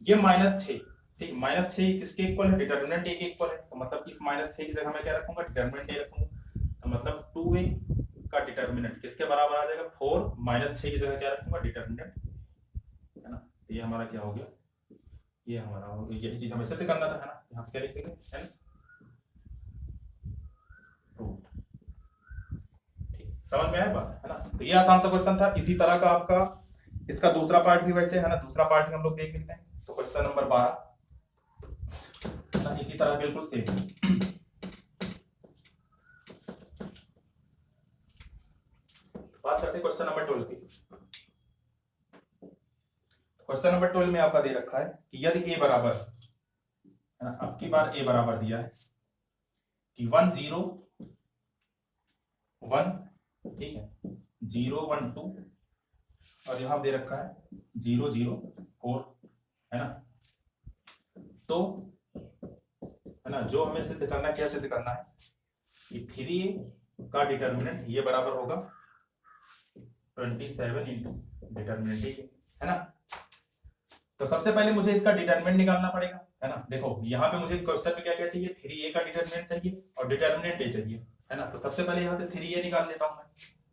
[SPEAKER 1] ये -6, ठीक, -6 किसके इक्वल है, डिटर्मिनेंट ए के इक्वल है। तो मतलब इस -6 की जगह मैं क्या रखूंगा, डिटर्मिनेंट ए रखूंगा। तो मतलब 2a का डिटर्मिनेंट किसके बराबर आ जाएगा 4, -6 की जगह क्या रखूंगा डिटर्मिनेंट, है ना। ये हमारा क्या हो गया, ये हमारा हो गया, यही चीज हमें सिद्ध करना था, है ना। यहाँ पे क्या लिखेंगे हेंस प्रूव्ड, ठीक, समझ में आया बात, है ना। तो ये आसान सा क्वेश्चन था। इसी तरह का आपका इसका दूसरा पार्ट भी वैसे, है ना, दूसरा पार्ट भी हम लोग देख लेते हैं। तो क्वेश्चन नंबर 12 इसी तरह बिल्कुल सेम। बात करते हैं क्वेश्चन नंबर 12 की। क्वेश्चन नंबर 12 में आपका दे रखा है कि यदि a बराबर, है ना, अब की बार a बराबर दिया है कि 1 0 1, ठीक है, 0 1 2 और यहां दे रखा है 0 0 4, है ना। तो, है ना, जो हमें सिद्ध करना है, क्या सिद्ध करना है कि 3a का डिटर्मिनेंट ये बराबर होगा 27 इंटू डिटर्मिनेंट ए, है ना। तो सबसे पहले मुझे इसका डिटरमिनेंट निकालना पड़ेगा, है ना। देखो यहाँ पे मुझे क्वेश्चन में क्या क्या चाहिए, 3a का डिटरमिनेंट चाहिए और डिटरमिनेंट a चाहिए, है ना। तो सबसे पहले यहाँ से 3a निकाल लेता हूँ मैं।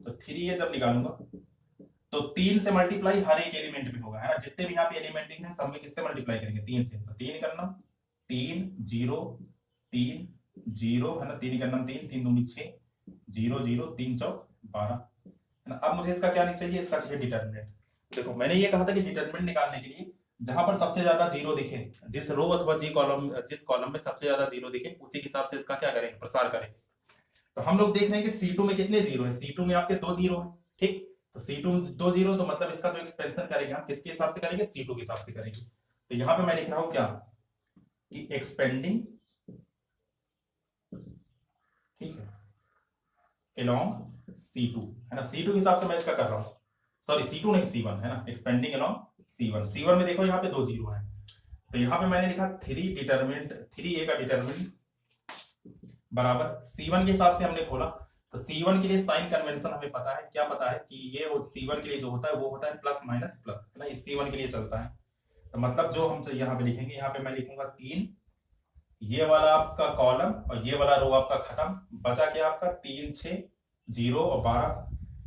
[SPEAKER 1] तो 3a जब निकालूंगा तो 3 से मल्टीप्लाई हर एक एलिमेंट में होगा, है ना। जितने भी यहाँ पे एलिमेंट दिख रहे हैं सब में किससे मल्टीप्लाई करेंगे 3 से। तो 3 करना 3 0 3 0, है ना, 3 करना 3 3 दूनी 6 0 0 3 चौक 12, है ना। अब मुझे इसका क्या नहीं चाहिए, इसका चाहिए डिटरमिनेंट। देखो मैंने ये कहा था कि डिटरमिनेंट निकालने के लिए जहां पर सबसे ज्यादा जीरो दिखे, जिस रो अथवा जिस कॉलम में सबसे ज्यादा जीरो दिखे उसी के हिसाब से इसका क्या करेंगे, प्रसार करेंगे। तो हम लोग देख रहे हैं कि C2 में कितने जीरो है, C2 में आपके 2 जीरो है, ठीक। तो C2 2 जीरो, तो मतलब इसका जो एक्सपेंशन करेंगे हम किसके हिसाब से करेंगे, C2 के हिसाब से करेंगे। तो यहाँ पे मैं लिख रहा हूं क्या कि एक्सपेंडिंग, ठीक है, अलोंग C2, है ना। C2 के हिसाब से मैं इसका कर रहा हूँ, सॉरी C2 नहीं C1, है ना, एक्सपेंडिंग अलोंग C1 में देखो यहाँ पे 2 जीरो है। तो यहाँ पे मैंने लिखा 3a का डिटरमिनेंट बराबर C1 के हिसाब से हमने खोला। तो C1 के लिए साइन कन्वेंशन हमें पता है, क्या पता है कि ये C1 के लिए जो होता है वो होता है प्लस माइनस प्लस, है ना, ये C1 के लिए चलता है। तो मतलब जो हम यहाँ पे लिखेंगे, यहाँ पे मैं लिखूंगा 3, ये वाला आपका कॉलम और ये वाला रो आपका खत्म, बचा क्या आपका 3 6 0 और 12।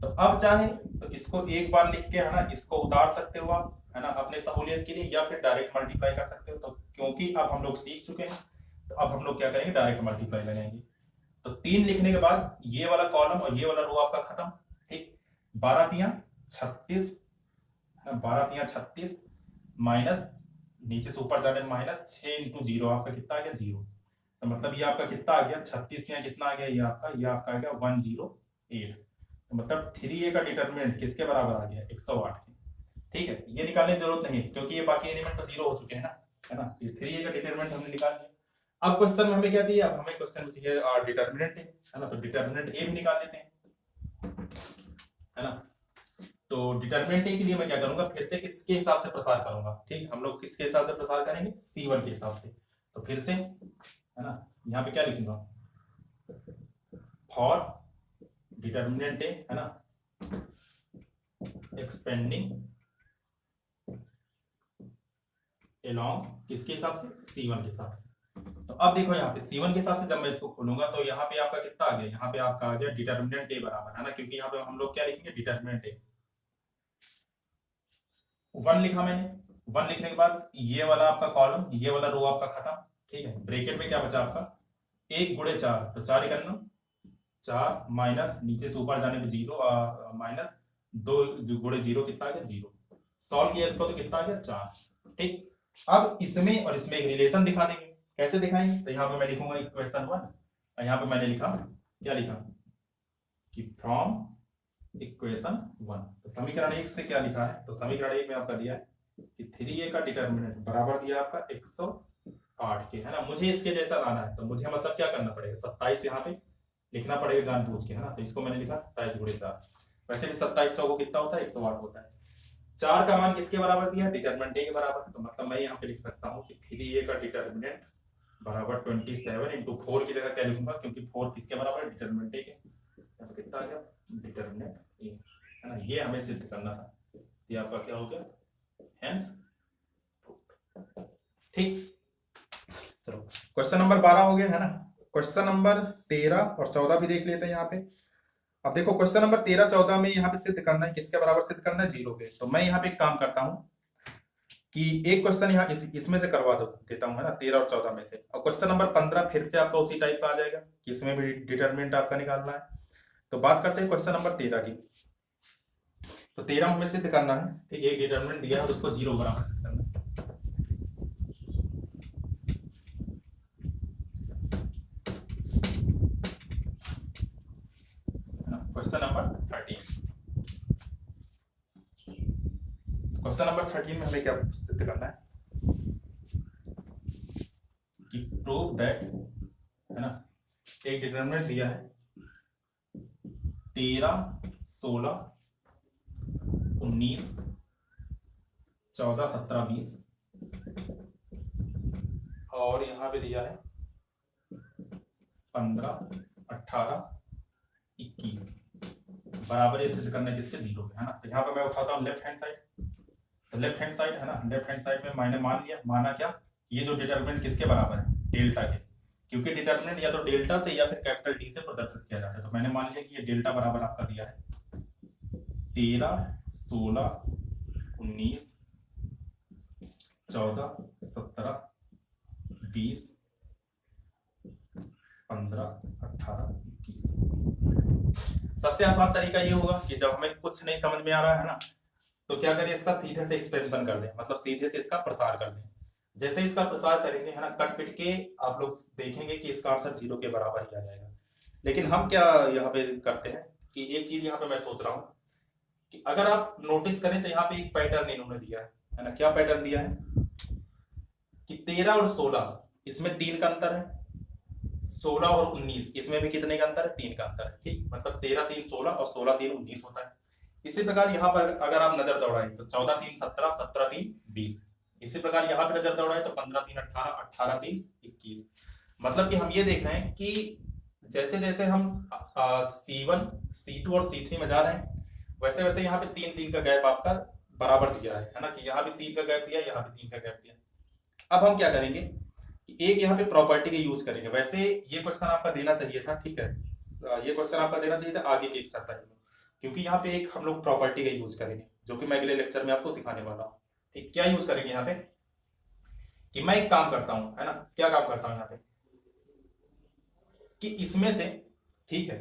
[SPEAKER 1] तो अब चाहे तो इसको एक बार लिख के है ना इसको उतार सकते हो आप, है ना, अपने सहूलियत के लिए, या फिर डायरेक्ट मल्टीप्लाई कर सकते हो। तो क्योंकि अब हम लोग सीख चुके हैं तो अब हम लोग क्या करेंगे, डायरेक्ट मल्टीप्लाई लगाएंगे। तो 3 लिखने के बाद ये वाला कॉलम और ये वाला रो आपका खत्म, ठीक। 12 तियां 36, 12 तियां 36 माइनस नीचे से ऊपर जाने माइनस 6 इंटू 0 आपका कितना आ गया 0। तो मतलब ये आपका कितना आ गया 36 तियां कितना आ गया, ये आपका आ गया 108। तो मतलब 3a का डिटरमिनेंट किसके बराबर आ गया 108 के। ठीक है, ये निकालने की जरूरत नहीं क्योंकि ये बाकी एलिमेंट तो 0 हो चुके हैं ना, है ना। ये 3a का डिटरमिनेंट हमने निकाल लिया। अब क्वेश्चन में हमें क्या चाहिए, अब हमें क्वेश्चन में चाहिए डिटरमिनेंट, है ना। तो डिटरमिनेंट a भी निकाल लेते हैं, है ना। तो डिटरमिनेंट a के लिए मैं क्या करूंगा, फिर से किसके हिसाब से प्रसार करूंगा, ठीक। हम लोग किसके हिसाब से प्रसार करेंगे, c1 के हिसाब से। तो फिर से, है ना, यहाँ पे क्या लिखूंगा, फॉर डिटरमिनेंट a, है ना, एक्सपेंडिंग along किसके हिसाब से, c1 के हिसाब से। तो अब देखो यहाँ पे c1 के हिसाब से जब मैं इसको खोलूंगा तो यहाँ पे आपका कितना आ गया, यहाँ पे आपका आ गया डिटरमिनेंट a बराबर, है ना, क्योंकि यहाँ पे हम लोग क्या लिखेंगे, डिटरमिनेंट a 1 लिखा मैंने। 1 लिखने के बाद ये वाला आपका कॉलम, ये वाला रो आपका खत्म, ठीक है। ब्रैकेट में क्या बचा आपका 1 गुणे 4, तो 4 इकन्नू 4 माइनस नीचे से ऊपर जाने पे 0 माइनस 2 गुणे 0 कितना आ गया 0। सॉल्व किया इसको तो कितना आ गया 4, ठीक। अब इसमें और इसमें एक रिलेशन दिखा देंगे, कैसे दिखाएंगे, तो यहाँ पे मैं लिखूंगा इक्वेशन 1 और यहाँ पे मैंने लिखा, क्या लिखा कि फ्रॉम इक्वेशन 1। तो समीकरण 1 से क्या लिखा है, तो समीकरण 1 में आपका दिया है कि 3a का डिटरमिनेंट बराबर दिया आपका 108 के, है ना। मुझे इसके जैसा लाना है तो मुझे मतलब क्या करना पड़ेगा, 27 यहाँ पे लिखना पड़ेगा जानबूझ के, है ना। तो इसको मैंने लिखा 27 गुणे 4। वैसे भी 2700 को कितना होता है 108 होता है। 4 का मान किसके बराबर दिया है, डिटरमिनेंट a के बराबर। तो मतलब मैं यहाँ पे लिख सकता हूँ कि 3a का डिटरमिनेंट बराबर 27 इंटू 4 की जगह क्या लिखूंगा, क्योंकि 4 किसके बराबर है, डिटरमिनेंट a के। तो कितना आ गया डिटरमिनेंट a, है ना। ये हमें सिद्ध करना था, ये आपका क्या हो गया हेंस, ठीक। चलो क्वेश्चन नंबर 12 हो गया, है ना। क्वेश्चन नंबर 13 और 14 भी देख लेते हैं यहाँ पे। अब देखो क्वेश्चन नंबर 13 14 में यहाँ पे सिद्ध करना है, किसके बराबर सिद्ध करना है 0 के। तो मैं यहाँ पे एक काम करता हूँ कि एक क्वेश्चन यहाँ इसमें से करवा देता हूँ, है ना, 13 और 14 में से। और क्वेश्चन नंबर 15 फिर से आपका उसी टाइप का आ जाएगा कि इसमें भी डिटरमिनेंट आपका निकालना है। तो बात करते हैं क्वेश्चन नंबर 13 की। तो 13 में सिद्ध करना है, ठीक, एक डिटरमिनेंट दिया है और उसको 0 बराबर सिद्ध करना है। क्वेश्चन नंबर 13, क्वेश्चन नंबर 13 में हमें क्या सिद्ध करना है कि प्रूव दैट, है ना, एक डिटरमिनेंट दिया है 13 16 19 14 17 20 और यहाँ पे दिया है 15 18 21 बराबर ये सिद्ध करना है किसके 0 पे, है ना। तो यहाँ पे मैं उठाता हूँ लेफ्ट हैंड साइड। तो लेफ्ट हैंड साइड, है ना, लेफ्ट हैंड साइड में मैंने मान लिया, माना क्या, ये जो डिटरमिनेंट किसके बराबर है डेल्टा के, क्योंकि डिटरमिनेंट या तो डेल्टा से या फिर कैपिटल डी से प्रदर्शित किया जाता है। तो मैंने मान लिया कि ये डेल्टा बराबर आपका दिया है 13 16 19 14 17 20 15 18 21। सबसे आसान तरीका ये होगा कि जब हमें कुछ नहीं समझ में आ रहा है ना, तो क्या करें, इसका सीधे से एक्सपेंशन कर दें, मतलब सीधे से इसका प्रसार कर दें। जैसे इसका प्रसार करेंगे, है ना, कट पिट के आप लोग देखेंगे कि इसका आंसर 0 के बराबर ही आ जाएगा। लेकिन हम क्या यहाँ पे करते हैं कि एक चीज यहाँ पे मैं सोच रहा हूँ कि अगर आप नोटिस करें तो यहाँ पे एक पैटर्न इन्होंने दिया है ना। क्या पैटर्न दिया है कि 13 और 16 इसमें 3 का अंतर है, 16 और 19 इसमें भी कितने का अंतर है, 3 का अंतर है, ठीक। मतलब 13 3 16 और 16 3 19 होता है। इसी प्रकार यहाँ पर अगर आप नजर दौड़ाएं तो 14 3 17 17 3 20। इसी प्रकार यहाँ पे नजर दौड़ाएं तो 15 3 18 18 3 21। मतलब कि हम ये देख रहे हैं कि जैसे जैसे हम C1 C2 और C3 में जा रहे हैं, वैसे वैसे यहाँ पे 3 3 का गैप आपका बराबर दिया है ना, कि यहाँ भी 3 का गैप दिया, यहाँ भी 3 का गैप दिया। अब हम क्या करेंगे कि एक यहाँ पे प्रॉपर्टी का यूज करेंगे। वैसे ये क्वेश्चन आपका देना चाहिए था, ठीक है, ये क्वेश्चन आपका देना चाहिए था आगे के एक्सरसाइज में, क्योंकि यहाँ पे एक हम लोग प्रॉपर्टी का यूज करेंगे जो कि मैं अगले लेक्चर में आपको सिखाने वाला हूँ। ठीक, क्या यूज करेंगे यहाँ पे कि मैं एक काम करता हूँ, है ना, क्या काम करता हूँ यहाँ पे कि इसमें से, ठीक है,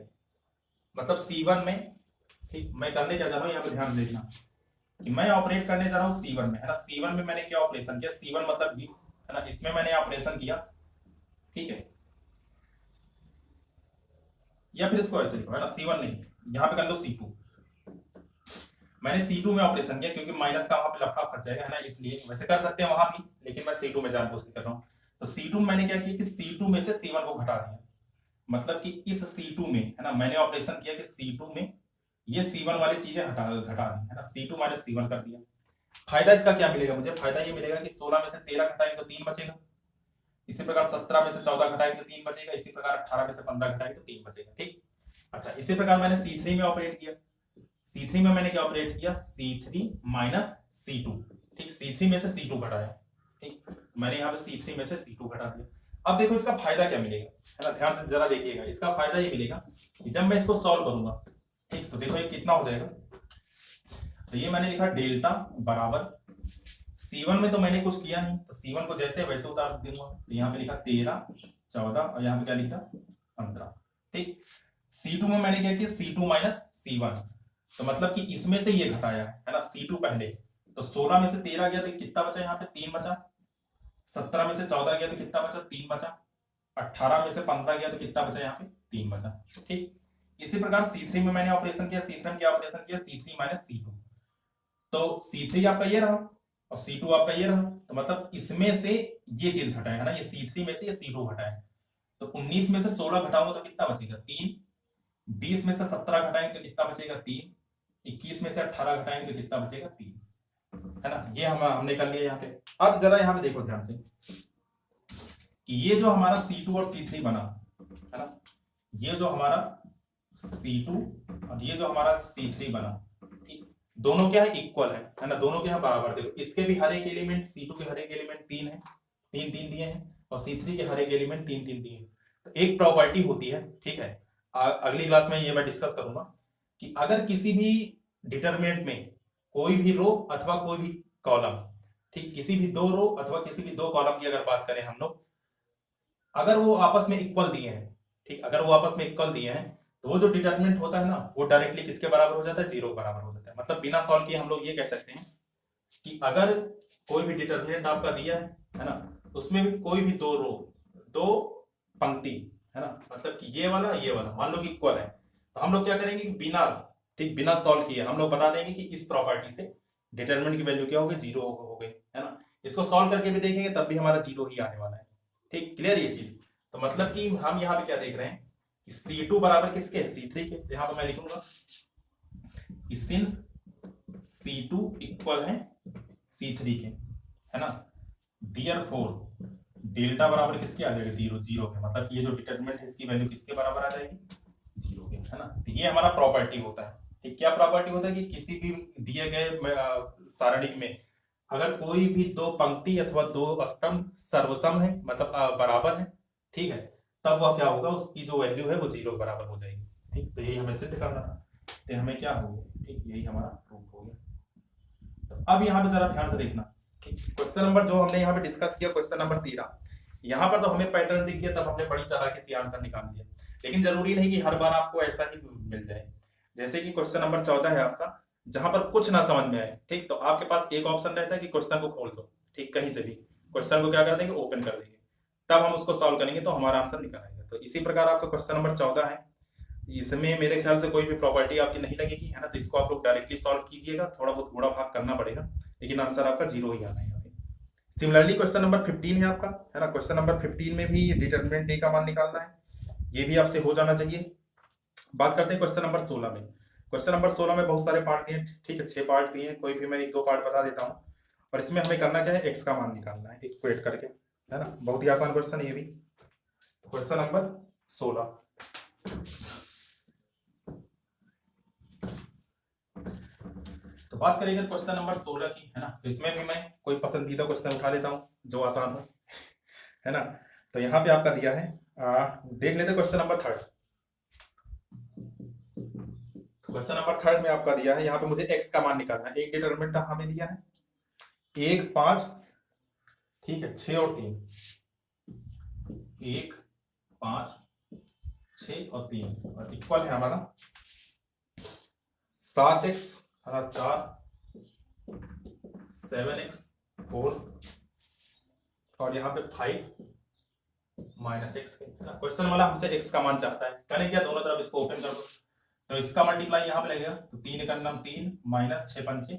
[SPEAKER 1] मतलब C1 में, ठीक, मैं करने क्या जा रहा हूँ यहाँ पे ध्यान देना कि मैं ऑपरेट करने जा रहा हूँ C1 में, है ना। C1 में मैंने क्या ऑपरेशन किया, C1 मतलब भी, है ना, इसमें मैंने ऑपरेशन किया, ठीक है, या फिर इसको ऐसे लिखो, है ना, C1 नहीं, यहाँ पे कर लो C2। मैंने C2 में ऑपरेशन किया क्योंकि माइनस का वहां पे लफड़ा फंस जाएगा, है ना, इसलिए वैसे कर सकते हैं वहां भी, लेकिन मैं C2 में जानबूझ के कर रहा हूँ। तो C2 में मैंने क्या किया कि C2 में से C1 को घटा दिया, मतलब कि इस C2 में, है ना, मैंने ऑपरेशन किया कि C2 में ये C1 वाली चीजें घटा दी, है ना, C2 माइनस C1 कर दिया। फायदा इसका क्या मिलेगा मुझे, फायदा ये मिलेगा कि 16 में से 13 घटाएंगे तो 3 बचेगा, इसी प्रकार 17 में से 14 घटाएंगे तो 3 बचेगा, इसी प्रकार 18 में से 15 घटाएंगे तो 3 बचेगा। ठीक, अच्छा, इसी प्रकार मैंने C3 में ऑपरेट किया, C3 में मैंने क्या ऑपरेट किया, C3 माइनस C2, ठीक, C3 में से C2 घटाया, ठीक, मैंने यहाँ पे C3 में से C2 घटा दिया। अब देखो इसका फायदा क्या मिलेगा, है ना, ध्यान से जरा देखिएगा। इसका फायदा ये मिलेगा कि जब मैं इसको सॉल्व करूंगा, ठीक, तो देखो ये कितना हो जाएगा, तो ये मैंने लिखा डेल्टा बराबर C1 में तो मैंने कुछ किया नहीं, तो C1 को जैसे वैसे उतार दूंगा, तो यहाँ पे लिखा 13, 14 और यहाँ पे क्या लिखा 15, ठीक। C2 में मैंने क्या किया, C2 माइनस C1, तो मतलब कि इसमें से ये घटाया है ना, C2 पहले, तो 16 में से 13 गया तो कितना बचा, यहाँ पे 3 बचा, 17 में से 14 गया तो कितना बचा, 3 बचा, 18 में से 15 गया तो कितना बचा, यहाँ पे 3 बचा, ठीक। इसी प्रकार C3 में मैंने ऑपरेशन किया, C3 में क्या ऑपरेशन किया, C3 माइनस C2, तो C3 आपका ये रहा और C2 आपका ये रहा, तो मतलब इसमें से ये चीज घटाया है ना, ये C3 में से ये C2 घटाया, तो 19 में से 16 घटाऊंगा तो कितना बचेगा 3, 20 में से 17 घटाएंगे तो कितना बचेगा 3, 21 में से 18 घटाएंगे तो कितना बचेगा 3, है ना, ये हमने कर लिया यहाँ पे। अब जरा यहाँ पे देखो ध्यान से कि ये जो हमारा C2 और C3 बना, है ना, ये जो हमारा C2 और ये जो हमारा C3 बना, ठीक, दोनों क्या है, इक्वल है ना, दोनों के यहाँ बराबर। देखो इसके भी हर एक एलिमेंट, C2 के हर एक एलिमेंट 3 है, 3 3 दिए हैं, और C3 के हर एक एलिमेंट 3 3 दिए हैं। तो एक प्रॉपर्टी होती है, ठीक है, अगली क्लास में ये मैं डिस्कस करूंगा कि अगर किसी भी डिटरमिनेंट में कोई भी रो अथवा कोई भी कॉलम, ठीक, किसी भी दो रो अथवा किसी भी दो कॉलम की अगर बात करें हम लोग, अगर वो आपस में इक्वल दिए हैं, ठीक, अगर वो आपस में इक्वल दिए हैं, तो वो जो डिटरमिनेंट होता है ना, वो डायरेक्टली किसके बराबर हो जाता है, 0 बराबर हो जाता है। मतलब बिना सॉल्व किए हम लोग ये कह सकते हैं कि अगर कोई भी डिटरमिनेंट आपका दिया है ना, उसमें भी कोई भी दो रो, दो पंक्ति, है ना, मतलब कि ये वाला मान लो कि इक्वल है, तो हम लोग क्या करेंगे, बिना, ठीक, बिना सॉल्व किए हम लोग बता देंगे कि इस प्रॉपर्टी से डिटरमिनेंट की वैल्यू क्या होगी, 0 हो गई, है ना। इसको सॉल्व करके भी देखेंगे तब भी हमारा 0 ही आने वाला है, ठीक, क्लियर ये चीज। तो मतलब कि हम यहाँ पे क्या देख रहे हैं कि C2 बराबर किसके है, C3 के, तो यहाँ पे मैं लिखूंगा कि सिंस C2 इक्वल है C3 के, है ना, देयरफॉर डेल्टा बराबर किसके आ जाएगा, 0 0 के, मतलब ये जो डिटरमिनेंट है इसकी वैल्यू किसके बराबर आ जाएगी, 0 के, है ना। तो ये हमारा प्रॉपर्टी होता है, ठीक, क्या प्रॉपर्टी होता है कि किसी भी दिए गए सारणी में अगर कोई भी दो पंक्ति अथवा दो स्तंभ सर्वसम है, मतलब बराबर है, ठीक है, तब वह क्या होगा, उसकी जो वैल्यू है वो 0 बराबर हो जाएगी, ठीक। तो यही हमें सिद्ध करना था, तो हमें क्या हो गया, ठीक, यही हमारा प्रूफ हो गया। तो अब यहाँ पे जरा ध्यान से देखना, ठीक, क्वेश्चन नंबर जो हमने यहाँ पे डिस्कस किया, क्वेश्चन नंबर 13, यहाँ पर तो हमें पैटर्न दिख गया, तब हमने बड़ी चालाकी से आंसर निकाल दिया, लेकिन जरूरी नहीं कि हर बार आपको ऐसा ही मिल जाए। जैसे कि क्वेश्चन नंबर 14 है आपका, जहां पर कुछ ना समझ में आए, ठीक, तो आपके पास एक ऑप्शन रहता है कि क्वेश्चन को खोल दो, ठीक, कहीं से भी क्वेश्चन को क्या कर देंगे, ओपन कर देंगे, तब हम उसको सॉल्व करेंगे तो हमारा आंसर निकल आएगा। तो इसी प्रकार आपका क्वेश्चन नंबर 14 है, इसमें मेरे ख्याल से कोई भी प्रॉपर्टी आपकी नहीं लगेगी, है ना, तो इसको आप लोग डायरेक्टली सॉल्व कीजिएगा, थोड़ा बहुत गुणा भाग करना पड़ेगा, लेकिन आंसर आपका 0 ही आना है यहाँ पे। सिमिलरली क्वेश्चन नंबर 15 है आपका, है ना, क्वेश्चन नंबर 15 में भी डिटरमिनेंट ए का मान निकालना है, ये भी आपसे हो जाना चाहिए। बात करते हैं क्वेश्चन नंबर 16 में। क्वेश्चन नंबर 16 में बहुत सारे पार्ट दिए, ठीक है, 6 पार्ट दिए, कोई भी मैं 1 2 पार्ट बता देता हूँ, और इसमें हमें करना क्या है, एक्स का मान निकालना है इक्वेट करके, है ना, बहुत ही आसान क्वेश्चन है ये भी। क्वेश्चन नंबर 16, तो तो बात करेंगे क्वेश्चन नंबर 16 की, है ना। तो इसमें भी मैं कोई पसंदीदा क्वेश्चन उठा लेता हूँ जो आसान हो, है ना। तो यहाँ पे आपका दिया है, देख लेते क्वेश्चन नंबर 3। क्वेश्चन नंबर 3 में आपका दिया है, यहाँ पे मुझे x का मान निकालना है। एक डिटरमिनेंट हमें दिया है 1, 5, ठीक है, 6 और 3, 1, 5, 6 और 3, और इक्वल है हमारा 7x 4, 7x 4 और यहाँ पे 5 माइनस एक्स। क्वेश्चन वाला हमसे x का मान चाहता है, करें क्या, दोनों तरफ इसको ओपन कर दो, तो इसका मल्टीप्लाई यहाँ पे लगेगा, तो 3 का नाम 3 माइनस 6 पंचे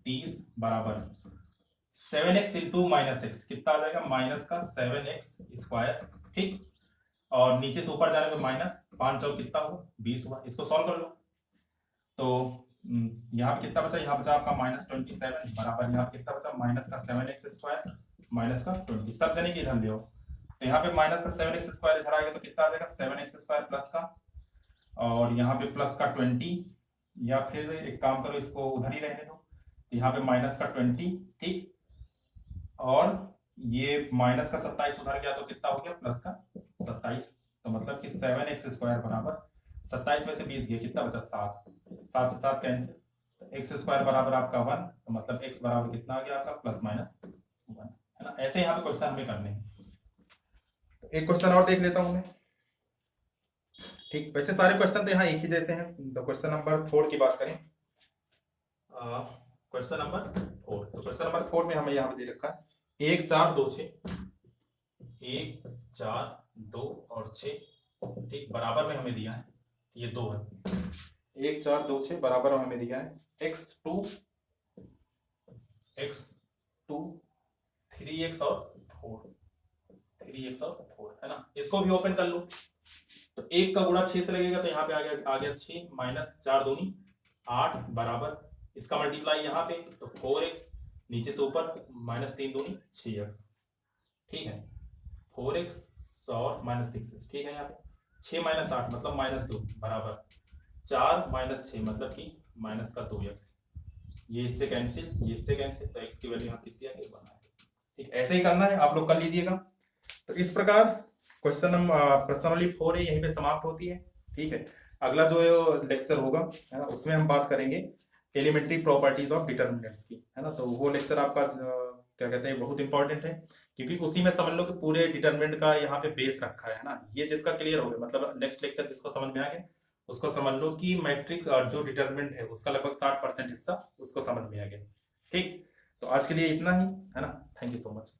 [SPEAKER 1] 30 बराबर 7x इंटू माइनस एक्स, कितना आ जाएगा, माइनस का 7x स्क्वायर, ठीक। और नीचे से ऊपर जाने पे माइनस 5 चौक कितना हुआ, 20 हुआ। इसको सॉल्व कर लो, तो यहाँ पे कितना बचा, यहाँ बचा आपका माइनस 27 बराबर यहाँ पे कितना बचा, माइनस का 7x स्क्वायर माइनस का 20, सब जने की इधर ले आओ, तो यहाँ पे माइनस का 7x स्क्वायर इधर आएगा तो कितना आ जाएगा, 7x स्क्वायर प्लस का, और यहाँ पे प्लस का 20, या फिर एक काम करो इसको उधर ही रहने दो, यहाँ पे माइनस का 20, ठीक, और ये माइनस का 27 उधर गया तो कितना हो गया, प्लस का 27, तो मतलब कि 7x स्क्वायर बराबर 27 में से 20 गया, कितना बचा, 7, 7 से 7 कैंसिल, एक्स स्क्वायर बराबर आपका 1, तो मतलब x बराबर कितना आ गया आपका, प्लस माइनस 1, है ना। ऐसे यहाँ पे क्वेश्चन हमें करने हैं। तो एक क्वेश्चन और देख लेता हूं मैं, ठीक। वैसे सारे क्वेश्चन तो यहाँ एक ही जैसे हैं। तो क्वेश्चन नंबर 4 की बात करें, क्वेश्चन नंबर 4, तो क्वेश्चन नंबर 4 में हमें यहाँ पे दे रखा है 1, 4, 2, 6, 1, 4, 2 और 6, ठीक, बराबर में हमें दिया है, ये 2 है, 1, 4, 2, 6 बराबर में हमें दिया है x2 3x और 4, 3x और 4, है ना। इसको भी ओपन कर लो, तो 1 का गुणा 6 से लगेगा, तो यहाँ पे आ गया 6 माइनस 4 दूनी 8 बराबर, इसका मल्टीप्लाई यहाँ पे, तो 4x नीचे से ऊपर माइनस 3 दूनी 6x, ठीक है, 4x और माइनस 6x, ठीक है। यहाँ पे 6 माइनस 8 मतलब माइनस 2 बराबर 4 माइनस 6 मतलब कि माइनस का 2x, ये इससे कैंसिल, ये इससे कैंसिल, तो x की वैल्यू यहाँ कितनी आ गई, 1, ठीक। ऐसे ही करना है, आप लोग कर लीजिएगा। तो इस प्रकार क्वेश्चन नंबर प्रश्नावली 4 है यहीं पे समाप्त होती है, ठीक है। अगला जो लेक्चर होगा, है ना, उसमें हम बात करेंगे एलिमेंट्री प्रॉपर्टीज ऑफ डिटरमिनेंट्स की, है ना। तो वो लेक्चर आपका क्या कहते हैं, बहुत इंपॉर्टेंट है, क्योंकि उसी में समझ लो कि पूरे डिटरमिनेंट का यहाँ पे बेस रखा है ना। ये जिसका क्लियर हो गया, मतलब नेक्स्ट लेक्चर जिसको समझ में आ गया उसको समझ लो कि मैट्रिक्स और जो डिटरमिनेंट है उसका लगभग 60% हिस्सा उसको समझ में आ गया, ठीक। तो आज के लिए इतना ही, है ना। Thank you so much.